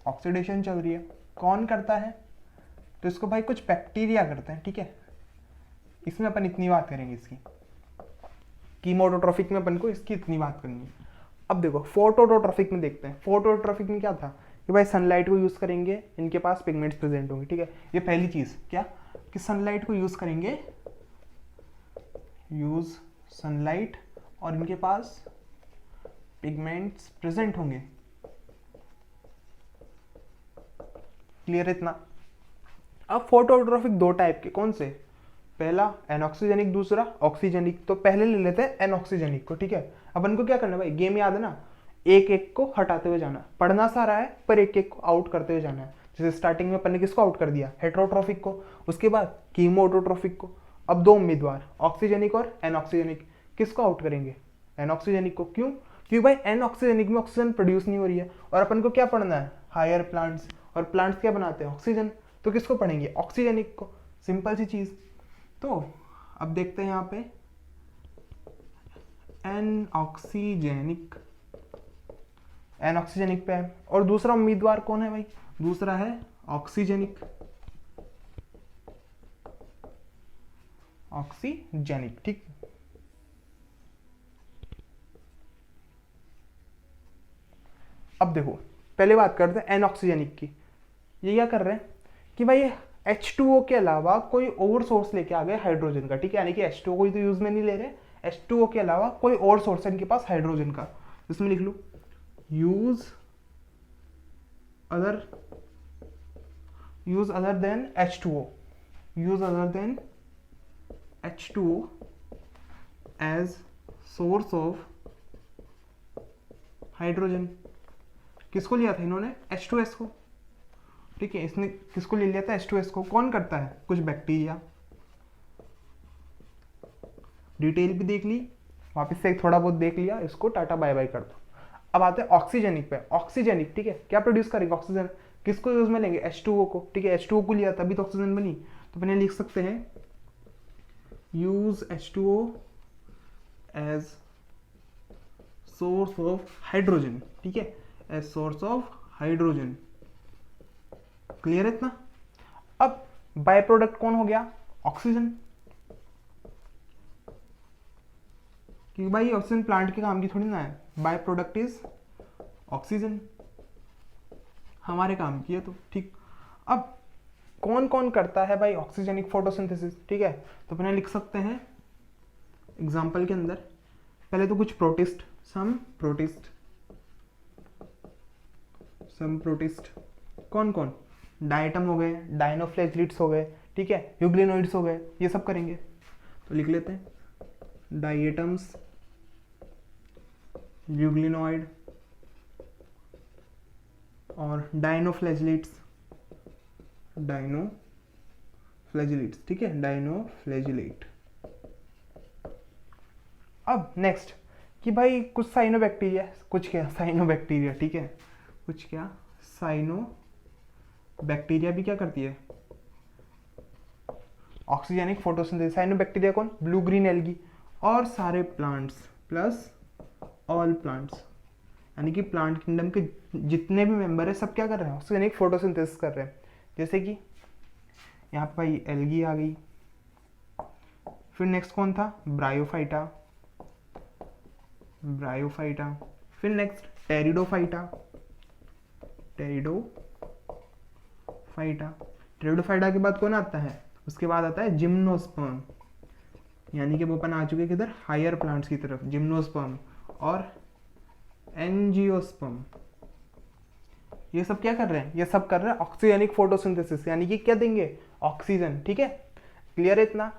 ऑक्सीडेशन चल रही है, कौन करता है, तो इसको भाई कुछ बैक्टीरिया करते हैं, ठीक है। इसमें अपन इतनी बात करेंगे, इसकी कीमोटोट्रॉफिक में अपन को इसकी इतनी बात करनी है। अब देखो फोटोट्रॉफिक में देखते हैं, फोटोट्रॉफिक में क्या था कि भाई सनलाइट को यूज़ करेंगे, इनके पास पिगमेंट्स प्रेजेंट होंगे, ठीक है। ये पहली चीज़ क्या कि सनलाइट को यूज़ करेंगे, यूज़ सनलाइट, और इनके पास पिगमेंट्स प्रेजेंट होंगे। क्लियर इतना। अब फोटोट्रॉफिक दो टाइप के, कौन से, पहला एनऑक्सीजेनिक, दूसरा ऑक्सीजेनिक। तो पहले ले लेते हैं एनऑक्सीजेनिक को, ठीक है। अपन को क्या करना है भाई, गेम याद है ना, एक एक को हटाते हुए जाना, पढ़ना सारा है पर एक एक को आउट करते हुए जाना है। जैसे स्टार्टिंग में अपन ने किसको आउट कर दिया, हेट्रोट्रॉफिक को, उसके बाद कीमोटोट्रॉफिक को। अब दो उम्मीदवार ऑक्सीजेनिक और एनऑक्सीजेनिक, किसको आउट करेंगे, एनऑक्सीजेनिक को। क्यों, क्योंकि भाई एनऑक्सीजेनिक में ऑक्सीजन प्रोड्यूस नहीं हो रही है, और अपन को क्या पढ़ना है, हायर प्लांट्स, और प्लांट्स क्या बनाते हैं, ऑक्सीजन। तो किसको पढ़ेंगे, ऑक्सीजेनिक को, सिंपल सी चीज। तो अब देखते हैं यहाँ पे एनऑक्सीजेनिक, एनऑक्सीजेनिक पे है। और दूसरा उम्मीदवार कौन है भाई, दूसरा है ऑक्सीजेनिक, ऑक्सीजेनिक, ठीक। अब देखो पहले बात करते हैं एनऑक्सीजेनिक की। ये क्या कर रहे हैं कि भाई H2O के अलावा कोई और सोर्स लेके आ गए हाइड्रोजन का, ठीक है। यानी कि H2O कोई तो यूज में नहीं ले रहे, H2O के अलावा कोई और सोर्स है इनके पास हाइड्रोजन का। इसमें लिख लो use other than H2O, use other than H2O as source of hydrogen. किसको लिया था इन्होंने, H2S को, ठीक है। इसने किसको ले लिया था, H2S को। कौन करता है, कुछ बैक्टीरिया। डिटेल भी देख ली, वापस से थोड़ा बहुत देख लिया, इसको टाटा बाय बाय कर दो। अब आते हैं ऑक्सीजेनिक पे। ऑक्सीजेनिक, ठीक है, क्या प्रोड्यूस करेंगे, ऑक्सीजन। किसको यूज में लेंगे, H2O को, ठीक है। H2O को लिया तभी तो ऑक्सीजन बनी। तो अपने लिख सकते हैं use H2O as source of hydrogen, ठीक है, as source of hydrogen. Clear है इतना। अब बाय प्रोडक्ट कौन हो गया, ऑक्सीजन, क्योंकि भाई ऑक्सीजन प्लांट के काम की थोड़ी ना है, बाय प्रोडक्ट इज ऑक्सीजन, हमारे काम की है तो, ठीक। अब कौन कौन करता है भाई ऑक्सीजेनिक फोटोसिंथेसिस, ठीक है। तो अपने लिख सकते हैं एग्जांपल के अंदर, पहले तो कुछ प्रोटिस्ट, सम प्रोटिस्ट, कौन कौन, डायटम हो गए, डायनोफ्लैजिलिट्स हो गए, ठीक है, यूग्लिनोइड्स हो गए, ये सब करेंगे। तो लिख लेते हैं डायटम्स, यूग्लिनोइड और डायनोफ्लैजिलिट्स, ठीक है, डायनोफ्लैजिलेट। अब नेक्स्ट कि भाई कुछ साइनोबैक्टीरिया, कुछ क्या साइनोबैक्टीरिया, ठीक है, कुछ क्या साइनोबैक्टीरिया भी क्या करती है, ऑक्सीजेनिक फोटोसिंथेसिस। साइनोबैक्टीरिया कौन, ब्लू ग्रीन एल्गी, और सारे प्लांट्स प्लस ऑल प्लांट्स, यानी कि प्लांट किंगडम के जितने भी मेंबर है सब क्या कर रहे हैं, ऑक्सीजेनिक फोटोसिंथेसिस कर रहे हैं। जैसे कि यहाँ पे भाई एल्गी आ गई, फिर नेक्स्ट कौन था, ब्रायोफाइटा, फिर नेक्स्ट टेरिडोफाइटा, टेरिडोफाइटा के बाद कौन आता है, उसके बाद आता है जिम्नोस्पर्म, यानी कि वो अपन आ चुके हैं किधर, हायर प्लांट्स की तरफ, जिम्नोस्पर्म और एंजियोस्पर्म। ये सब क्या कर रहे हैं, ये सब कर रहे हैं ऑक्सीजेनिक फोटोसिंथेसिस, यानी कि क्या देंगे, ऑक्सीजन, ठीक है। क्लियर है इतना।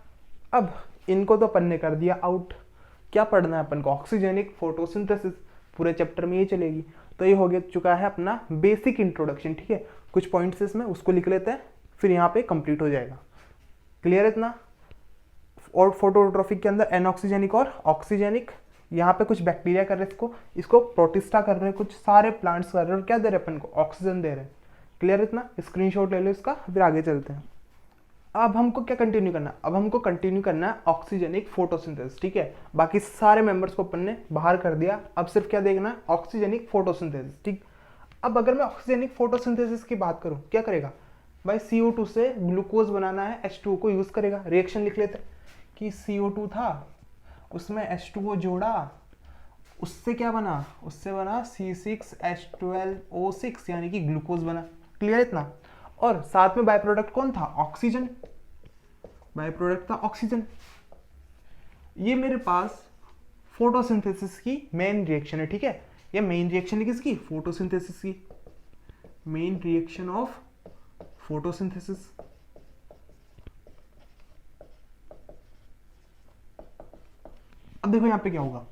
अब इनको तो अपन ने कर दिया आउट, क्या पढ़ना है अपन को, ऑक्सीजेनिक फोटोसिंथेसिस, पूरे चैप्टर में ये चलेगी। तो ये हो गया चुका है अपना बेसिक इंट्रोडक्शन, ठीक है। कुछ पॉइंट्स इसमें उसको लिख लेते हैं, फिर यहाँ पे कंप्लीट हो जाएगा। क्लियर है इतना। और फोटोट्रॉफिक के अंदर एनऑक्सीजेनिक और ऑक्सीजेनिक, यहाँ पे कुछ बैक्टीरिया कर रहे हैं, इसको प्रोटिस्टा कर रहे हैं, कुछ सारे प्लांट्स कर रहे हैं, और क्या दे रहे हैं अपन को, ऑक्सीजन दे रहे हैं। क्लियर इतना, स्क्रीनशॉट ले लो इसका, फिर आगे चलते हैं। अब हमको क्या कंटिन्यू करना है, अब हमको कंटिन्यू करना है ऑक्सीजेनिक फोटोसिंथेसिस, ठीक है। बाकी सारे मेंबर्स को अपन ने बाहर कर दिया, अब सिर्फ क्या देखना है, ऑक्सीजेनिक फोटोसिंथेसिस, ठीक। अब अगर मैं ऑक्सीजेनिक फोटोसिंथेसिस की बात करूं, क्या करेगा भाई, CO2 से ग्लूकोज बनाना है, H2O को यूज करेगा। रिएक्शन लिख लेते हैं कि CO2 था, उसमें H2O जोड़ा, उससे क्या बना, उससे बना C6H12O6 यानी कि ग्लूकोज बना। क्लियर इतना? और साथ में बाय प्रोडक्ट कौन था, ऑक्सीजन, बाय प्रोडक्ट था ऑक्सीजन। ये मेरे पास फोटोसिंथेसिस की मेन रिएक्शन है, ठीक है। ये मेन रिएक्शन है किसकी, फोटोसिंथेसिस की, मेन रिएक्शन ऑफ फोटोसिंथेसिस। अब देखो यहां पे क्या होगा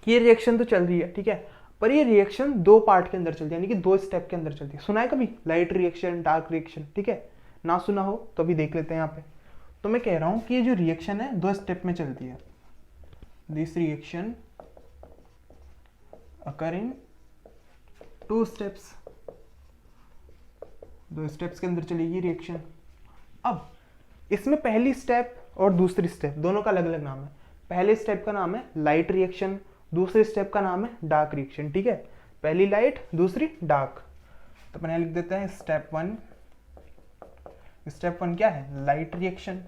कि ये रिएक्शन तो चल रही है, ठीक है, पर ये रिएक्शन दो पार्ट के अंदर चलती है, यानी कि दो स्टेप के अंदर चलती है। सुना है कभी लाइट रिएक्शन, डार्क रिएक्शन, ठीक है, ना सुना हो तो अभी देख लेते हैं यहाँ पे। तो मैं कह रहा हूं कि ये जो रिएक्शन है दो स्टेप में चलती है। This reaction occur in two steps, दो स्टेप्स के अंदर चलेगी रिएक्शन। अब इसमें पहली स्टेप और दूसरी स्टेप दोनों का अलग अलग नाम है। पहले स्टेप का नाम है लाइट रिएक्शन, दूसरे स्टेप का नाम है डार्क रिएक्शन, ठीक है। पहली लाइट, दूसरी डार्क। तो अपन लिख देते हैं स्टेप वन। स्टेप वन क्या है, लाइट रिएक्शन।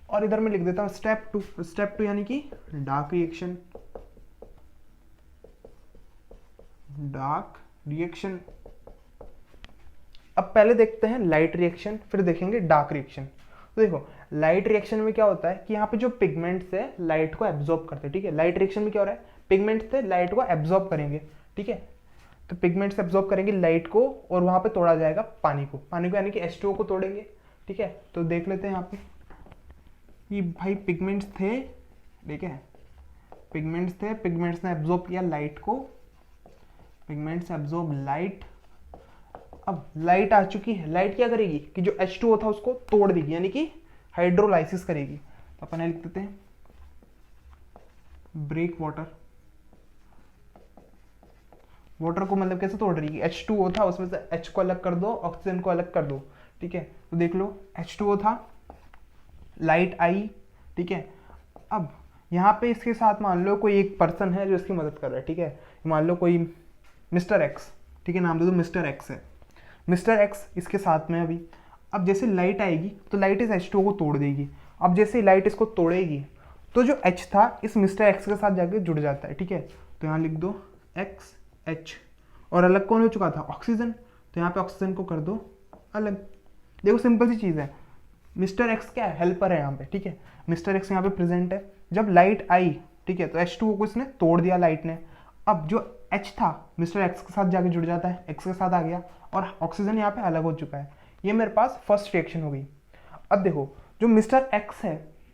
और इधर मैं लिख देता हूं स्टेप टू। स्टेप टू यानी कि डार्क रिएक्शन, डार्क रिएक्शन। अब पहले देखते हैं लाइट रिएक्शन, फिर देखेंगे डार्क रिएक्शन। तो देखो लाइट रिएक्शन में क्या होता है कि यहाँ पे जो पिगमेंट्स है लाइट को एब्जॉर्ब करते हैं, ठीक है। लाइट रिएक्शन में क्या हो रहा है, पिगमेंट्स थे लाइट को एब्जॉर्ब करेंगे, ठीक है। तो पिगमेंट्स एब्जॉर्ब करेंगे लाइट को और वहां पे तोड़ा जाएगा पानी को, पानी को यानी कि H2O को तोड़ेंगे, ठीक है। तो देख लेते हैं यहाँ पे कि भाई पिगमेंट्स थे, ठीक है, पिगमेंट्स थे, पिगमेंट्स ने एब्जॉर्ब किया लाइट को, पिगमेंट्स एब्जॉर्ब लाइट। अब लाइट आ चुकी है, लाइट क्या करेगी कि जो H2O था उसको तोड़ देगी, यानी कि हाइड्रोलाइसिस करेगी। तो अपन लिख देते हैं ब्रेक वाटर। वाटर को मतलब कैसे तोड़ रही है, H2O था उसमें से H को अलग कर दो, ऑक्सीजन को अलग कर दो, ठीक है। तो देख लो H2O था, लाइट आई, ठीक है। अब यहाँ पे इसके साथ मान लो कोई एक पर्सन है जो इसकी मदद कर रहा है, ठीक है। मान लो कोई मिस्टर एक्स, ठीक है, नाम दे दो मिस्टर एक्स है। मिस्टर एक्स इसके साथ में अभी। अब जैसे लाइट आएगी तो लाइट इस H2O को तोड़ देगी। अब जैसे लाइट इसको तोड़ेगी तो जो H था इस मिस्टर एक्स के साथ जाके जुड़ जाता है, ठीक है। तो यहाँ लिख दो एक्स H, और अलग कौन हो चुका था, ऑक्सीजन। तो यहाँ पे ऑक्सीजन को कर दो अलग। देखो सिंपल सी चीज़ है, मिस्टर एक्स क्या है, हेल्पर है यहाँ पे, ठीक है। मिस्टर एक्स यहाँ पे प्रेजेंट है। जब लाइट आई, ठीक है, तो H2O को इसने तोड़ दिया लाइट ने। अब जो H था मिस्टर एक्स के साथ जाके जुड़ जाता है, एक्स के साथ आ गया, और ऑक्सीजन यहाँ पे अलग हो चुका है। ये मेरे पास फर्स्ट रिएक्शन हो गई। अब देखो जो मिस्टर एक्स है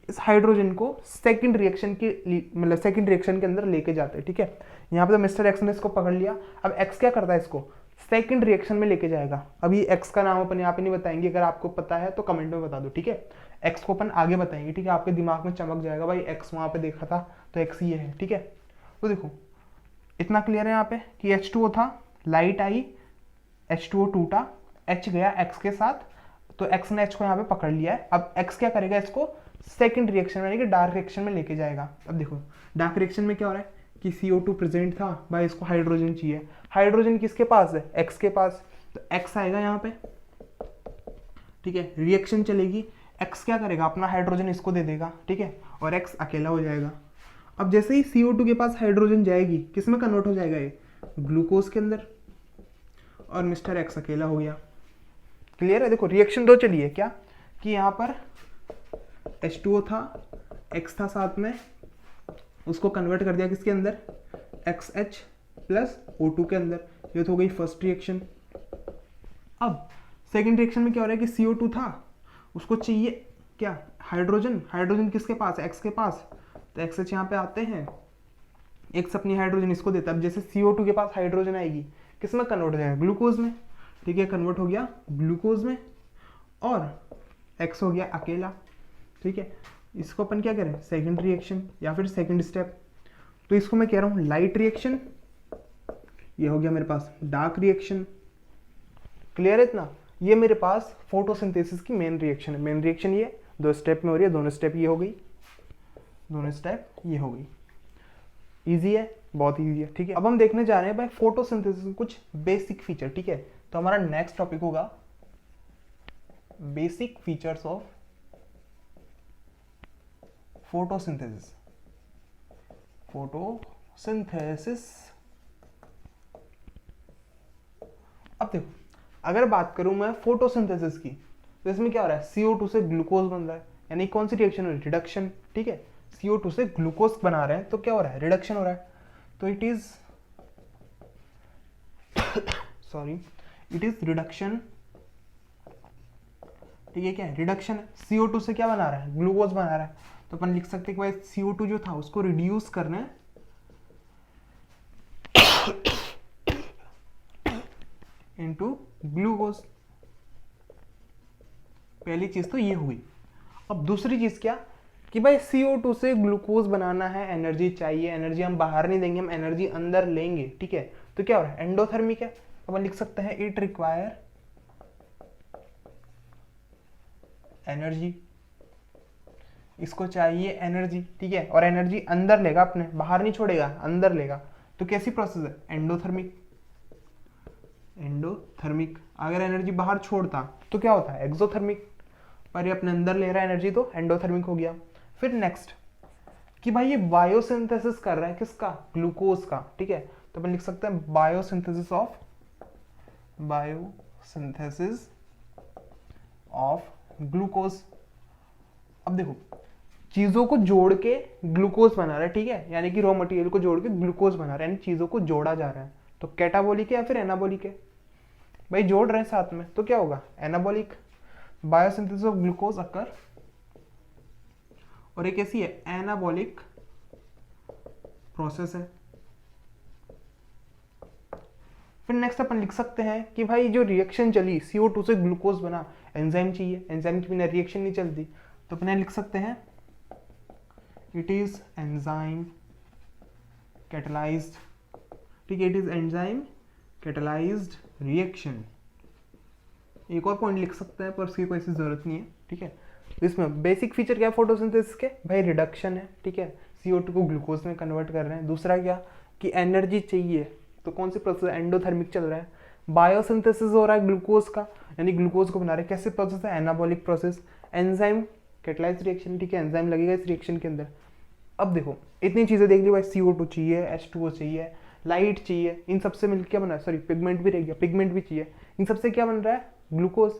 इस हाइड्रोजन को सेकंड रिएक्शन के मतलब सेकंड रिएक्शन के अंदर लेके जाते हैं, ठीक है। यहाँ पे तो मिस्टर एक्स ने इसको पकड़ लिया। अब एक्स क्या करता है, इसको सेकंड रिएक्शन में लेके जाएगा। अभी एक्स का नाम अपन यहाँ पे नहीं बताएंगे, अगर आपको पता है तो कमेंट में बता दो, ठीक है। एक्स को अपन आगे बताएंगे, ठीक है, आपके दिमाग में चमक जाएगा भाई एक्स वहाँ पे देखा था तो एक्स ये है, ठीक है। तो देखो इतना क्लियर है यहाँ पे कि H2O था, लाइट आई, H2O टूटा, H गया एक्स के साथ, तो एक्स ने H को यहाँ पे पकड़ लिया है। अब एक्स क्या करेगा, इसको सेकंड रिएक्शन यानी कि डार्क रिएक्शन में लेके जाएगा। अब देखो डार्क रिएक्शन में क्या हो रहा है कि CO2 प्रेजेंट था, भाई इसको हाइड्रोजन चाहिए। हाइड्रोजन किसके पास है, एक्स के पास, तो एक्स आएगा यहाँ पे, ठीक है। रिएक्शन चलेगी, एक्स क्या करेगा, अपना हाइड्रोजन इसको दे देगा, ठीक है, और एक्स अकेला हो जाएगा। अब जैसे ही CO2 के पास हाइड्रोजन जाएगी, किस में कन्वर्ट हो जाएगा, ये ग्लूकोज के अंदर, और मिस्टर एक्स अकेला हो गया। क्लियर है? देखो रिएक्शन दो चली है क्या कि यहाँ पर H2O था, X था साथ में, उसको कन्वर्ट कर दिया किसके अंदर, XH प्लस O2 के अंदर। ये तो हो गई फर्स्ट रिएक्शन। अब सेकंड रिएक्शन में क्या हो रहा है कि CO2 था, उसको चाहिए क्या, हाइड्रोजन। हाइड्रोजन किसके पास है, X के पास, तो XH यहाँ पे आते हैं, X अपनी हाइड्रोजन इसको देता है। अब जैसे CO2 के पास हाइड्रोजन आएगी, किस में कन्वर्ट हो जाएगा, ग्लूकोज में, ठीक है, कन्वर्ट हो गया ग्लूकोज में, और X हो गया अकेला, ठीक है। इसको अपन क्या करें, सेकंड रिएक्शन या फिर सेकंड स्टेप। तो इसको मैं कह रहा हूँ लाइट रिएक्शन, ये हो गया मेरे पास डार्क रिएक्शन। क्लियर है इतना? ये मेरे पास फोटोसिंथेसिस की मेन रिएक्शन है। मेन रिएक्शन ये दो स्टेप में हो रही है, दोनों स्टेप ये हो गई, दोनों स्टेप ये हो गई। इजी है, बहुत इजी है, ठीक है। अब हम देखने जा रहे हैं भाई फोटोसिंथेसिस कुछ बेसिक फीचर, ठीक है। तो हमारा नेक्स्ट टॉपिक होगा basic features of photosynthesis. Photosynthesis. अब देखो, अगर बात करूं मैं फोटोसिंथेसिस की, तो इसमें क्या हो रहा है, CO2 से ग्लूकोज बन रहा है, यानी कौन सी रिएक्शन हो रही है, रिडक्शन। ठीक है, CO2 से ग्लूकोज बना रहे हैं तो क्या हो रहा है, रिडक्शन हो रहा है। तो it is sorry, it is reduction. ठीक है, क्या है, रिडक्शन है। CO2 से क्या बना रहा है, ग्लूकोज बना रहा है। तो अपन लिख सकते हैं कि भाई CO2 जो था उसको रिड्यूस करना है इनटू ग्लूकोज। पहली चीज तो ये हुई। अब दूसरी चीज क्या, कि भाई CO2 से ग्लूकोज बनाना है, एनर्जी चाहिए, एनर्जी हम बाहर नहीं देंगे, हम एनर्जी अंदर लेंगे। ठीक है, तो क्या हो रहा है, एंडोथर्मिक है। अपन लिख सकते हैं इट रिक्वायर एनर्जी, इसको चाहिए एनर्जी। ठीक है, और एनर्जी अंदर लेगा, अपने बाहर नहीं छोड़ेगा, अंदर लेगा। तो कैसी प्रोसेस है, एंडोथर्मिक। एंडोथर्मिक। अगर एनर्जी बाहर छोड़ता तो क्या होता है, एक्सोथर्मिक। पर ये अपने अंदर ले रहा है एनर्जी, तो एंडोथर्मिक हो गया। फिर नेक्स्ट, कि भाई ये बायोसिंथेसिस कर रहा है किसका, ग्लूकोज का। ठीक है, तो अपन लिख सकते हैं बायोसिंथेसिस ऑफ ग्लूकोज। अब देखो, चीजों को जोड़ के ग्लूकोज बना रहा है। ठीक है, यानी कि रॉ मटेरियल को जोड़ के ग्लूकोज बना रहा है, यानी चीजों को जोड़ा जा रहा है। तो कैटाबोलिक है या फिर एनाबोलिक है, भाई जोड़ रहे हैं साथ में, तो क्या होगा, एनाबोलिक। बायोसिंथेसिस ऑफ ग्लूकोज अकर, और एक ऐसी है एनाबॉलिक प्रोसेस है। फिर नेक्स्ट अपन लिख सकते हैं कि भाई जो रिएक्शन चली, CO2 से ग्लूकोज बना, एंजाइम चाहिए, एंजाइम के बिना रिएक्शन नहीं चलती। तो अपन लिख सकते हैं इट इज एंजाइम कैटलाइज्ड। ठीक है, it is enzyme catalysed reaction. एक और पॉइंट लिख सकते हैं, पर उसकी कोई ऐसी जरूरत नहीं है। ठीक है, इसमें बेसिक फीचर क्या है फोटोसिंथेसिस के, भाई रिडक्शन है। ठीक है, CO2 को ग्लूकोज में कन्वर्ट कर रहे हैं। दूसरा क्या, कि एनर्जी चाहिए, तो कौन सी प्रोसेस, एंडोथर्मिक चल रहा है। बायोसिंथेसिस हो रहा है ग्लूकोज का, यानी ग्लूकोज को बना रहे हैं। कैसे प्रोसेस है, anabolic process. Enzyme catalysed reaction. ठीक है, एंजाइम लगेगा इस रिएक्शन के अंदर। अब देखो, इतनी चीजें देख ली भाई, CO2 चाहिए, H2O चाहिए, लाइट चाहिए, इन सबसे मिलकर क्या बना है, सॉरी पिगमेंट भी रह गया, पिगमेंट भी चाहिए। इन सबसे क्या बन रहा है, ग्लूकोज।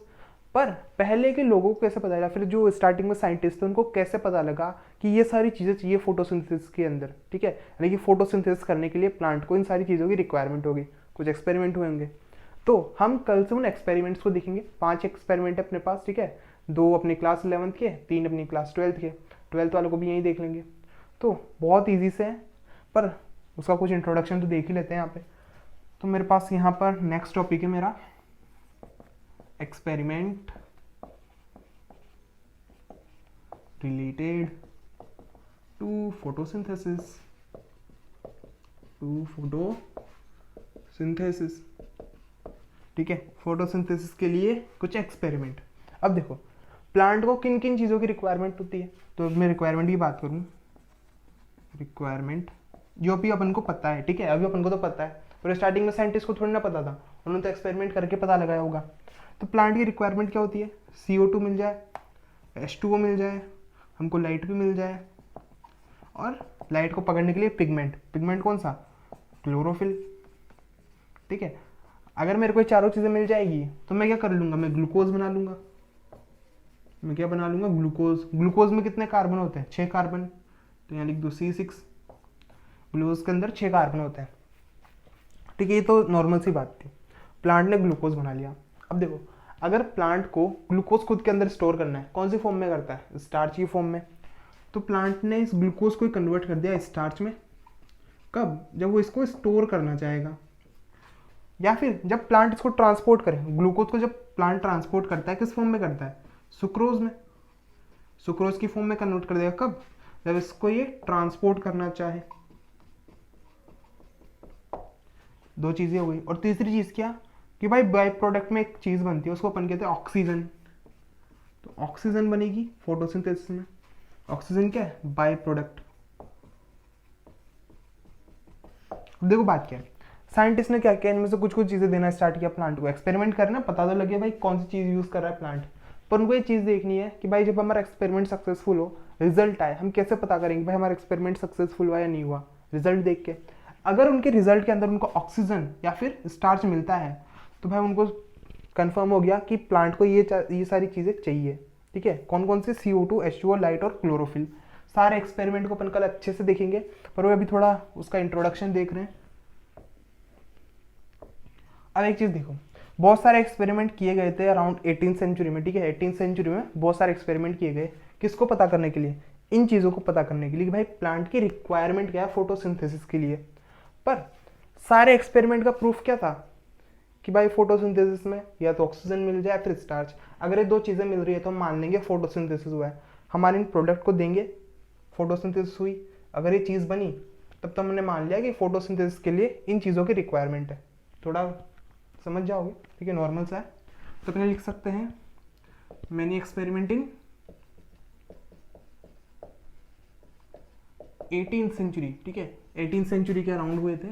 पर पहले के लोगों को कैसे पता लगा, फिर जो स्टार्टिंग में साइंटिस्ट थे उनको कैसे पता लगा कि ये सारी चीज़ें चाहिए फोटोसिंथेसिस के अंदर। ठीक है, यानी कि फोटोसिंथेसिस करने के लिए प्लांट को इन सारी चीज़ों की रिक्वायरमेंट होगी। कुछ एक्सपेरिमेंट हुए होंगे, तो हम कल से उन एक्सपेरिमेंट्स को देखेंगे। 5 एक्सपेरिमेंट है अपने पास। ठीक है, 2 अपनी क्लास 11th के, 3 अपनी क्लास 12th के। 12th वालों को भी यहीं देख लेंगे। तो बहुत ईजी से है, पर उसका कुछ इंट्रोडक्शन तो देख ही लेते हैं यहाँ पे। तो मेरे पास यहाँ पर नेक्स्ट टॉपिक है मेरा एक्सपेरिमेंट related to photosynthesis ठीक है, फोटोसिंथेसिस के लिए कुछ एक्सपेरिमेंट। अब देखो, प्लांट को किन किन चीज़ों की रिक्वायरमेंट होती है, तो मैं रिक्वायरमेंट की बात करूँ, रिक्वायरमेंट जो अभी अपन को पता है। ठीक है, अभी अपन को तो पता है, पर स्टार्टिंग में साइंटिस्ट को थोड़ी ना पता था, उन्होंने तो एक्सपेरिमेंट करके पता लगाया होगा। तो प्लांट की रिक्वायरमेंट क्या होती है, CO2 मिल जाए, H2O मिल जाए, हमको लाइट भी मिल जाए, और लाइट को पकड़ने के लिए पिगमेंट। पिगमेंट कौन सा, क्लोरोफिल। ठीक है, अगर मेरे को चारों चीज़ें मिल जाएगी तो मैं क्या कर लूँगा, मैं ग्लूकोज बना लूँगा। मैं क्या बना लूँगा, ग्लूकोज। ग्लूकोज में कितने कार्बन होते हैं, 6 कार्बन। तो यहाँ लिख दो C6। ग्लूकोज के अंदर 6 कार्बन होते हैं। ठीक है, ये तो नॉर्मल सी बात थी। प्लांट ने ग्लूकोज बना लिया। अब देखो, अगर प्लांट को ग्लूकोज खुद के अंदर स्टोर करना है, कौन सी फॉर्म में करता है, स्टार्च की फॉर्म में। तो प्लांट ने इस ग्लूकोज को कन्वर्ट कर दिया स्टार्च में। कब, जब वो इसको स्टोर करना चाहेगा, या फिर जब प्लांट इसको ट्रांसपोर्ट करे। ग्लूकोज को जब प्लांट ट्रांसपोर्ट करता है, किस फॉर्म में करता है, सुक्रोज में। सुक्रोज की फॉर्म में कन्वर्ट कर देगा कब, जब इसको ये ट्रांसपोर्ट करना चाहे। 2 चीज़ें हो गई। और तीसरी चीज़ क्या, कि भाई बाई प्रोडक्ट में एक चीज़ बनती है, उसको अपन कहते हैं ऑक्सीजन। तो ऑक्सीजन बनेगी फोटोसिंथेसिस में। ऑक्सीजन क्या है, बाई प्रोडक्ट। देखो बात क्या है, साइंटिस्ट ने क्या किया, इनमें से कुछ कुछ चीज़ें देना स्टार्ट किया प्लांट को। एक्सपेरिमेंट करना, पता तो लगे भाई कौन सी चीज़ यूज़ कर रहा है प्लांट, पर उनको ये चीज़ देखनी है कि भाई जब हमारा एक्सपेरिमेंट सक्सेसफुल हो, रिजल्ट आए, हम कैसे पता करेंगे भाई हमारा एक्सपेरिमेंट सक्सेसफुल हुआ या नहीं हुआ। रिजल्ट देख के। अगर उनके रिजल्ट के अंदर उनको ऑक्सीजन या फिर स्टार्च मिलता है तो भाई उनको कंफर्म हो गया कि प्लांट को ये सारी चीज़ें चाहिए। ठीक है, कौन कौन से CO2, H2O, लाइट और क्लोरोफिल। सारे एक्सपेरिमेंट को अपन कल अच्छे से देखेंगे, पर वो अभी थोड़ा उसका इंट्रोडक्शन देख रहे हैं। अब एक चीज़ देखो, बहुत सारे एक्सपेरिमेंट किए गए थे अराउंड 18th सेंचुरी में। ठीक है, 18th सेंचुरी में बहुत सारे एक्सपेरिमेंट किए गए, किसको पता करने के लिए, इन चीज़ों को पता करने के लिए कि भाई प्लांट की रिक्वायरमेंट क्या है फोटोसिंथेसिस के लिए। पर सारे एक्सपेरिमेंट का प्रूफ क्या था कि भाई फोटोसिंथेसिस में या तो ऑक्सीजन मिल जाए फिर स्टार्च। अगर ये दो चीज़ें मिल रही है तो हम मान लेंगे फोटोसिंथेसिस हुआ है, हमारे इन प्रोडक्ट को देंगे, फोटोसिंथेसिस हुई। अगर ये चीज़ बनी तब तो हमने मान लिया कि फोटोसिंथेसिस के लिए इन चीज़ों की रिक्वायरमेंट है। थोड़ा समझ जाओगे, ठीक है, नॉर्मल सा है। तो अपने लिख सकते हैं many experiment in 18th century. ठीक है, 18th सेंचुरी के अराउंड हुए थे।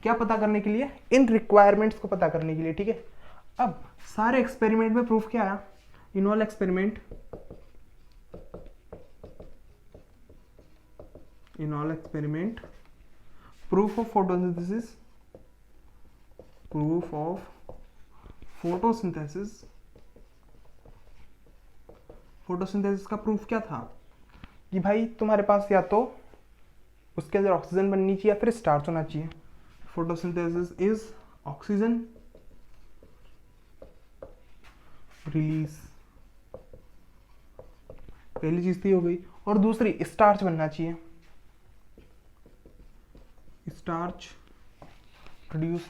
क्या पता करने के लिए, इन रिक्वायरमेंट्स को पता करने के लिए। ठीक है, अब सारे एक्सपेरिमेंट में प्रूफ क्या आया, in all experiment proof of photosynthesis का प्रूफ क्या था कि भाई तुम्हारे पास या तो उसके अंदर ऑक्सीजन बननी चाहिए या फिर स्टार्च होना चाहिए। फोटोसिंथेसिस इज ऑक्सीजन रिलीज, पहली चीज तो हो गई। और दूसरी स्टार्च बनना चाहिए, स्टार्च प्रोड्यूस।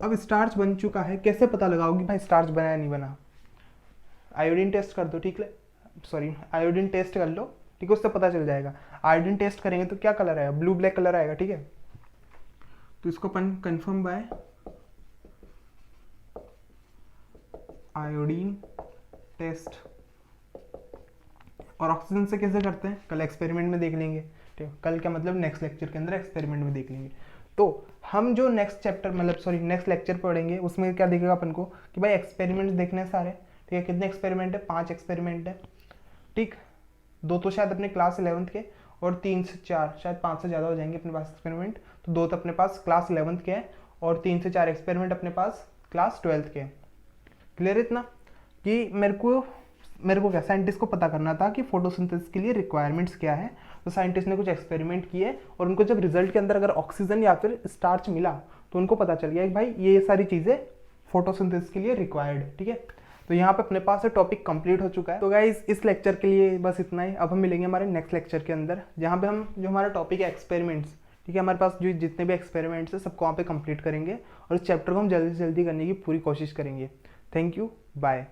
अब स्टार्च बन चुका है, कैसे पता लगाओगी भाई स्टार्च बना या नहीं बना, आयोडीन टेस्ट कर दो। ठीक है, सॉरी आयोडीन टेस्ट कर लो, ठीक है, उससे पता चल जाएगा। आयोडीन टेस्ट करेंगे तो क्या कलर आएगा, ब्लू ब्लैक कलर आएगा। ठीक है, तो इसको अपन कंफर्म बाय आयोडीन टेस्ट। और ऑक्सीजन से कैसे करते हैं कल एक्सपेरिमेंट में देख लेंगे। ठीक है, कल क्या मतलब नेक्स्ट लेक्चर के अंदर एक्सपेरिमेंट में देख लेंगे। तो हम जो नेक्स्ट चैप्टर मतलब सॉरी नेक्स्ट लेक्चर पढ़ेंगे उसमें क्या देखेगा अपन को कि भाई एक्सपेरिमेंट्स देखने सारे। ठीक है, कितने एक्सपेरिमेंट है, 5 एक्सपेरिमेंट है। ठीक, 2 तो शायद अपने क्लास 11th के और 3 से 4 शायद 5 से ज़्यादा हो जाएंगे अपने पास एक्सपेरिमेंट। तो 2 तो अपने पास क्लास 11th के हैं और 3 से 4 एक्सपेरिमेंट अपने पास क्लास 12th के हैं। क्लियर इतना कि मेरे को क्या साइंटिस्ट को पता करना था कि फोटोसिंथेसिस के लिए रिक्वायरमेंट्स क्या है। तो साइंटिस्ट ने कुछ एक्सपेरिमेंट किए और उनको जब रिजल्ट के अंदर अगर ऑक्सीजन या फिर स्टार्च मिला तो उनको पता चल गया कि भाई ये सारी चीज़ें फोटोसिंथेसिस के लिए रिक्वायर्ड है। ठीक है, तो यहाँ पे अपने पास टॉपिक कंप्लीट हो चुका है। तो गाइस इस लेक्चर के लिए बस इतना ही। अब हम मिलेंगे हमारे नेक्स्ट लेक्चर के अंदर जहाँ पे हम जो हमारा टॉपिक है एक्सपेरिमेंट्स, ठीक है, हमारे पास जो जितने भी एक्सपेरिमेंट्स हैं सबको वहाँ पे कंप्लीट करेंगे और इस चैप्टर को हम जल्दी से जल्दी करने की पूरी कोशिश करेंगे। Thank you, bye.